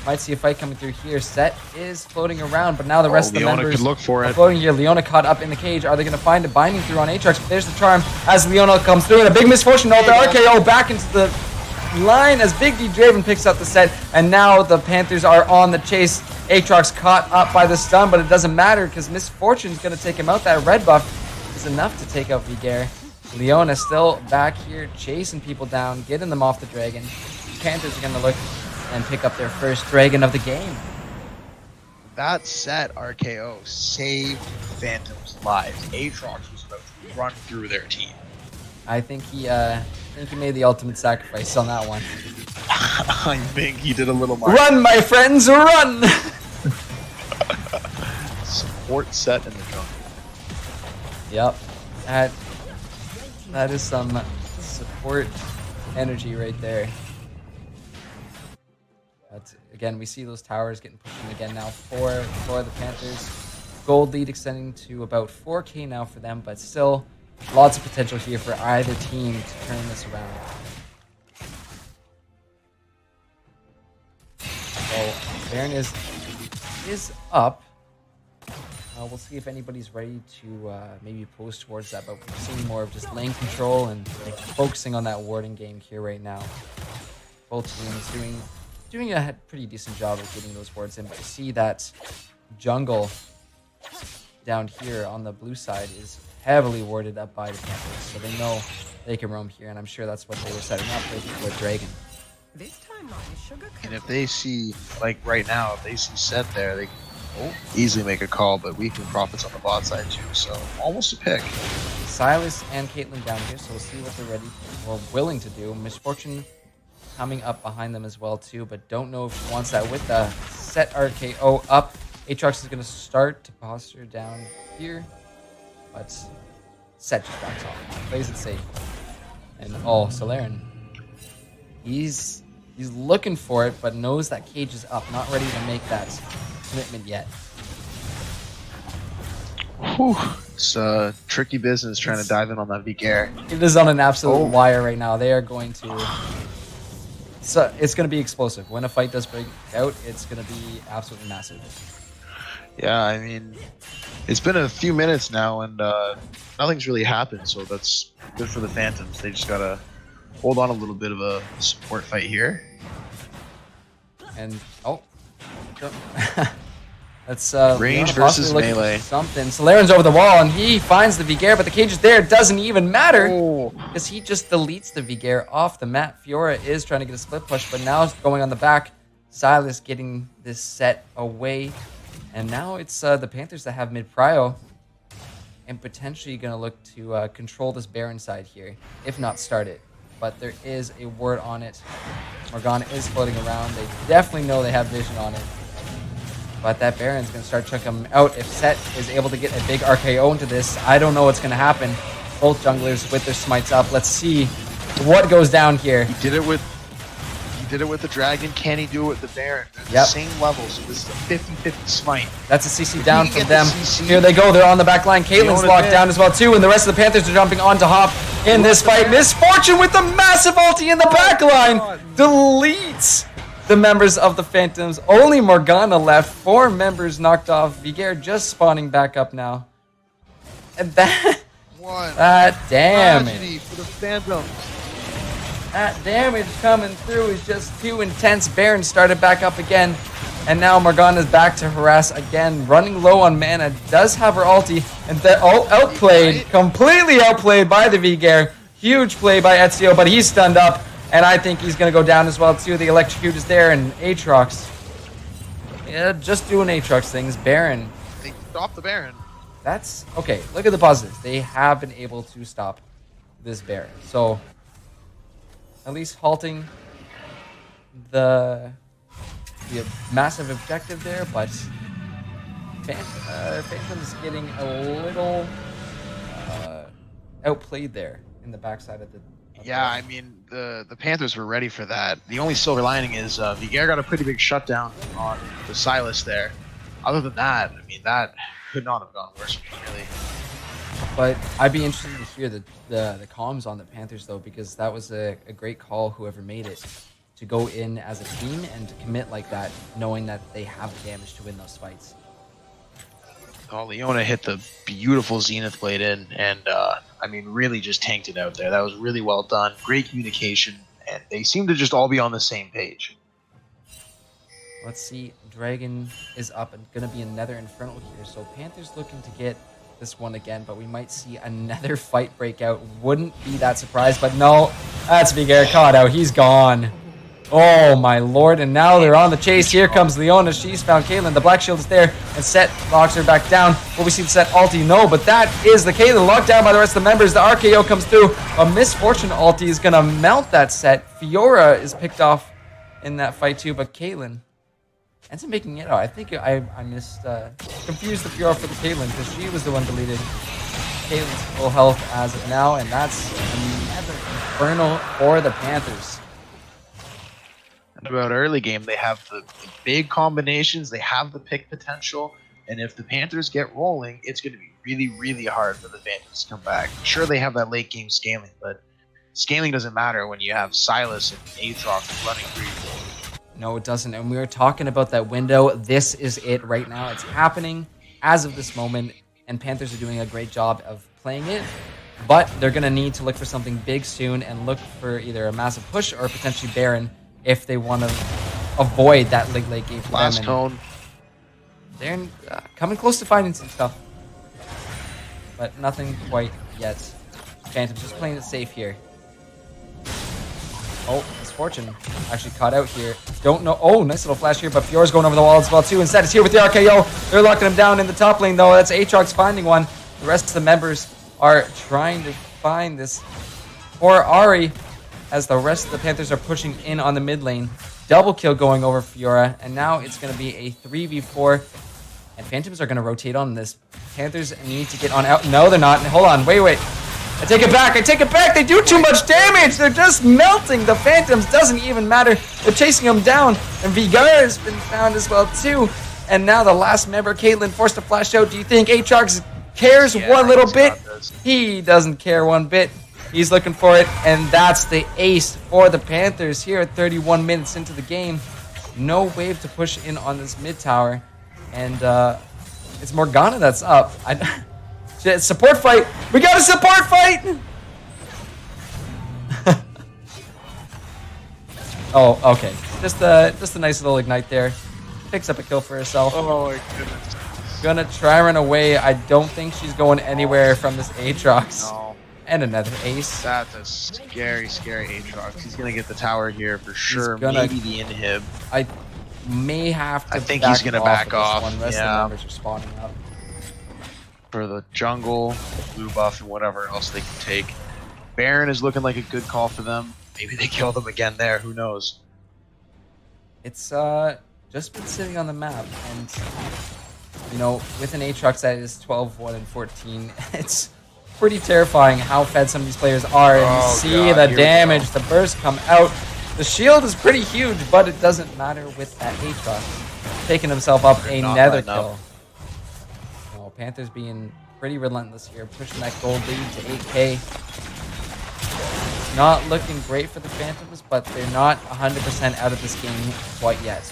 Might see a fight coming through here. Set is floating around, but now the rest of the Leona members could look for are it. floating here. Leona caught up in the cage. Are they going to find a binding through on Aatrox? But there's the charm as Leona comes through, and a big misfortune. The RKO back into the line as Big D Draven picks up the set, and now the Panthers are on the chase. Aatrox caught up by the stun, but it doesn't matter because Misfortune's going to take him out. That red buff is enough to take out Vigair. Leona still back here chasing people down, getting them off the dragon. Panthers are going to look and pick up their first dragon of the game. That set RKO saved Phantom's lives. Aatrox was about to run through their team. I think he made the ultimate sacrifice on that one. I think he did a little more. Run, my friends, run! Support set in the jungle. Yep. That is some support energy right there. But again, we see those towers getting pushed in again now for the Panthers. Gold lead extending to about 4K now for them, but still lots of potential here for either team to turn this around. So Baron is up. We'll see if anybody's ready to maybe post towards that, but we're seeing more of just lane control and focusing on that warding game here right now. Both teams doing a pretty decent job of getting those wards in, but you see that jungle down here on the blue side is heavily warded up by the Panthers, so they know they can roam here, and I'm sure that's what they were setting up with Dragon. This time on sugar And if they see, like right now, if they see Set there, they can easily make a call, but we can profits on the bot side too, so almost a pick. Silas and Caitlyn down here, so we'll see what they're ready or willing to do. Misfortune coming up behind them as well too, but don't know if she wants that with the Set RKO up. Aatrox is going to start to posture down here, but Set just backs off, plays it safe. And Solaren, he's looking for it, but knows that Cage is up, not ready to make that commitment yet. Whew. It's tricky business trying to dive in on that Vigair. It is on an absolute wire right now. They are going to... So it's going to be explosive. When a fight does break out, it's going to be absolutely massive. Yeah, I mean, it's been a few minutes now, and nothing's really happened, so that's good for the Phantoms. They just got to hold on a little bit of a support fight here. And, that's range Leona versus possibly looking melee. for something. Solaren's over the wall, and he finds the Vigair, but the Cage is there. It doesn't even matter, because he just deletes the Vigair off the map. Fiora is trying to get a split push, but now it's going on the back. Silas getting this set away. And now it's the Panthers that have mid-prio and potentially going to look to control this Baron side here, if not start it. But there is a word on it. Morgana is floating around. They definitely know they have vision on it. But that Baron's going to start chucking them out. If Set is able to get a big RKO into this, I don't know what's going to happen. Both junglers with their smites up. Let's see what goes down here. He did it with the Dragon. Can he do it with the Baron? They're the same level, so this is a 50-50 smite. That's a CC down from them. CC, Here they go. They're on the back line. Caitlyn's locked down as well, too. And the rest of the Panthers are jumping on to hop in this fight. Misfortune with the massive ulti in the back line deletes the members of the Phantoms. Only Morgana left. 4 members knocked off. Vigair just spawning back up now. And that damage. For the Phantoms. That damage coming through is just too intense. Baron started back up again. And now Morgana's back to harass again. Running low on mana. Does have her ulti. And outplayed. Completely outplayed by the Vigair. Huge play by Ezio, but he's stunned up. And I think he's going to go down as well, too. The Electrocute is there. And Aatrox. Yeah, just doing Aatrox things. Baron. They stopped the Baron. That's... Okay, look at the positives. They have been able to stop this Baron. So... At least halting the massive objective there, but Phantom's getting a little outplayed there in the backside of the... Yeah, I mean, the Panthers were ready for that. The only silver lining is Vigair got a pretty big shutdown on the Silas there. Other than that, I mean, that could not have gone worse, really. But I'd be interested to hear the comms on the Panthers, though, because that was a great call, whoever made it, to go in as a team and to commit like that, knowing that they have damage to win those fights. Oh, Leona hit the beautiful Zenith blade in, and I mean, really just tanked it out there. That was really well done. Great communication, and they seem to just all be on the same page. Let's see. Dragon is up and going to be another Infernal here, so Panthers looking to get this one again, but we might see another fight break out. Wouldn't be that surprised, but no, that's Vigair caught out. He's gone. Oh my lord, and now they're on the chase. Here comes Leona. She's found Caitlyn. The Black Shield is there, and Set locks her back down. Will we see the Set ulti? No, but that is the Caitlyn locked down by the rest of the members. The RKO comes through. A Misfortune ulti is going to mount that Set. Fiora is picked off in that fight too, but Caitlyn ends up making it out. I think I confused the Fiora for the Caitlyn, because she was the one deleted. Caitlyn's full health as of now, and that's another Infernal for the Panthers. And about early game, they have the big combinations, they have the pick potential, and if the Panthers get rolling, it's going to be really, really hard for the Phantoms to come back. Sure, they have that late game scaling, but scaling doesn't matter when you have Silas and Aatrox running through you. No, it doesn't. And we were talking about that window. This is it right now. It's happening as of this moment, and Panthers are doing a great job of playing it. But they're going to need to look for something big soon and look for either a massive push or potentially Baron if they want to avoid that late game for Last them. cone. They're coming close to finding some stuff, but nothing quite yet. Phantom's just playing it safe here. Oh, this Misfortune actually caught out here. Don't know. Oh, nice little flash here, but Fiora's going over the wall as well too. Instead, it's here with the RKO. They're locking him down in the top lane though. That's Aatrox finding one. The rest of the members are trying to find this poor Ahri as the rest of the Panthers are pushing in on the mid lane. Double kill going over Fiora, and now it's going to be a 3v4. And Phantoms are going to rotate on this. Panthers need to get on out. No, they're not. Hold on. Wait. I take it back. I take it back. They do too much damage. They're just melting. The Phantoms doesn't even matter. They're chasing them down. And Vigar has been found as well, too. And now the last member, Caitlyn, forced to flash out. Do you think Aatrox cares one little bit? He doesn't care one bit. He's looking for it. And that's the ace for the Panthers here at 31 minutes into the game. No wave to push in on this mid tower. And it's Morgana that's up. Support fight. We got a support fight. Oh, okay. Just a nice little ignite there. Picks up a kill for herself. Oh my goodness. Gonna try run away. I don't think she's going anywhere from this Aatrox. No. And another ace. That's a scary Aatrox. He's gonna get the tower here for sure. Gonna, maybe the inhib. I may have to. I think he's gonna back off. One. Rest of the members are spawning up. For the jungle, blue buff, and whatever else they can take. Baron is looking like a good call for them. Maybe they kill them again there. Who knows? It's just been sitting on the map, and you know, with an Aatrox that is 12, 1, and 14, it's pretty terrifying how fed some of these players are. And you see the damage, the burst come out. The shield is pretty huge, but it doesn't matter with that Aatrox taking himself up another kill. Panthers being pretty relentless here, pushing that gold lead to 8K. Not looking great for the Phantoms, but they're not 100% out of this game quite yet.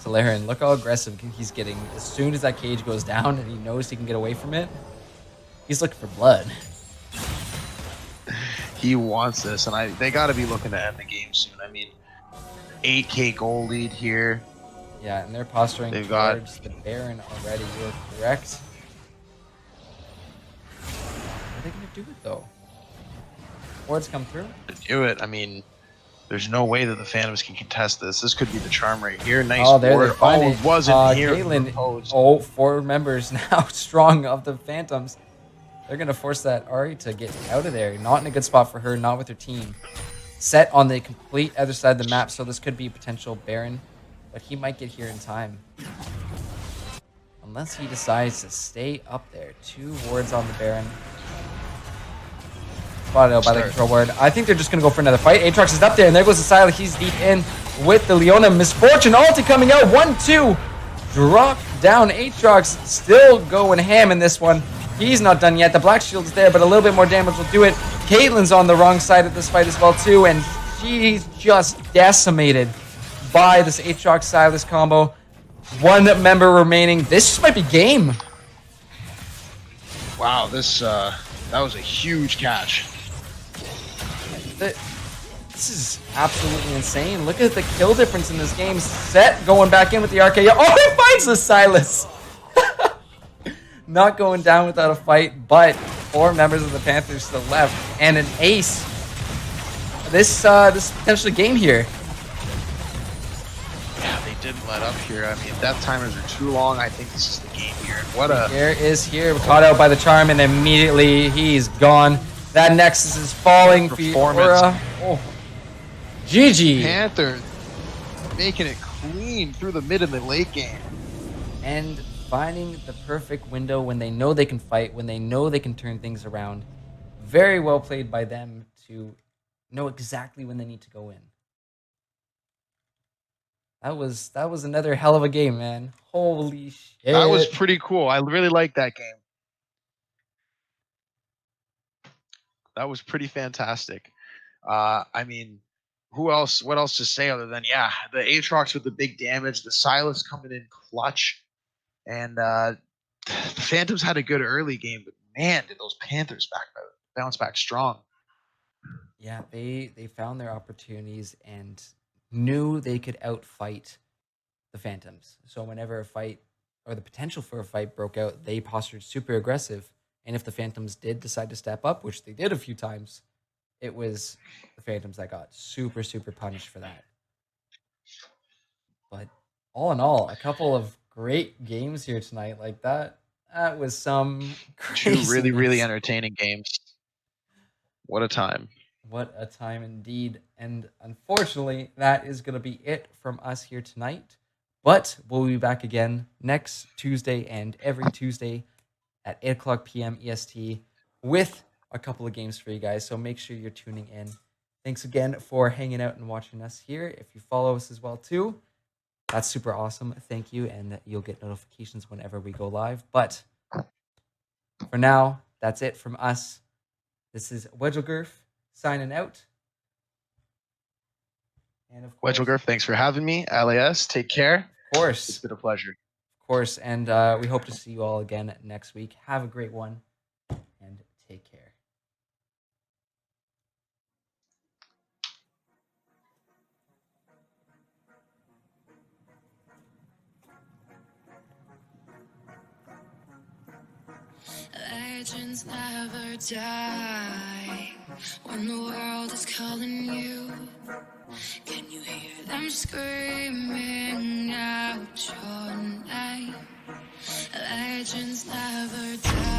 Solarian, look how aggressive he's getting. As soon as that cage goes down and he knows he can get away from it, he's looking for blood. He wants this, and they got to be looking to end the game soon. I mean, 8K gold lead here. Yeah, and they're posturing towards the Baron already. You're correct. What are they going to do it, though? Wards come through? Do it. I mean, there's no way that the Phantoms can contest this. This could be the charm right here. Nice ward. Oh, it wasn't here. Caitlyn, 4 members now strong of the Phantoms. They're going to force that Ahri to get out of there. Not in a good spot for her, not with her team. Set on the complete other side of the map, so this could be a potential Baron. But he might get here in time. Unless he decides to stay up there. 2 wards on the Baron. Spotted out by the control ward. I think they're just going to go for another fight. Aatrox is up there, and there goes the Syla. He's deep in with the Leona. Misfortune ulti coming out. 1-2. Drop down. Aatrox still going ham in this one. He's not done yet. The Black Shield is there, but a little bit more damage will do it. Caitlyn's on the wrong side of this fight as well, too, and she's just decimated by this Aatrox Sylas combo. 1 member remaining. This might be game. Wow, this that was a huge catch. This is absolutely insane. Look at the kill difference in this game. Set going back in with the RKO. Oh, he finds the Sylas. Not going down without a fight, but 4 members of the Panthers to the left and an ace. This potentially game here. Yeah, they didn't let up here. I mean, death timers are too long. I think this is the game here. What a... Here is here. Caught out by the charm, and immediately he's gone. That Nexus is falling. Performance. Oh. GG. Panthers making it clean through the mid and the late game. And finding the perfect window when they know they can fight, when they know they can turn things around. Very well played by them to know exactly when they need to go in. That was another hell of a game, man. Holy shit. That was pretty cool. I really liked that game. That was pretty fantastic. I mean, what else to say other than, yeah, the Aatrox with the big damage, the Sylas coming in clutch, and the Phantoms had a good early game, but man, did those Panthers bounce back strong. Yeah, they found their opportunities and knew they could outfight the Phantoms. So whenever a fight or the potential for a fight broke out, they postured super aggressive. And if the Phantoms did decide to step up, which they did a few times, it was the Phantoms that got super, super punished for that. But all in all, a couple of great games here tonight. Like that was some Two really, really craziness. entertaining games. What a time. What a time indeed. And unfortunately, that is going to be it from us here tonight. But we'll be back again next Tuesday and every Tuesday at 8 o'clock p.m. EST with a couple of games for you guys. So make sure you're tuning in. Thanks again for hanging out and watching us here. If you follow us as well too, that's super awesome. Thank you. And you'll get notifications whenever we go live. But for now, that's it from us. This is Wedgelgurf signing out. And of course, Wedgelgurf, thanks for having me. LAS, take care. Of course. It's been a pleasure. Of course. And we hope to see you all again next week. Have a great one and take care. Legends never die when the world is calling you. Can you hear them screaming out your name? Legends never die.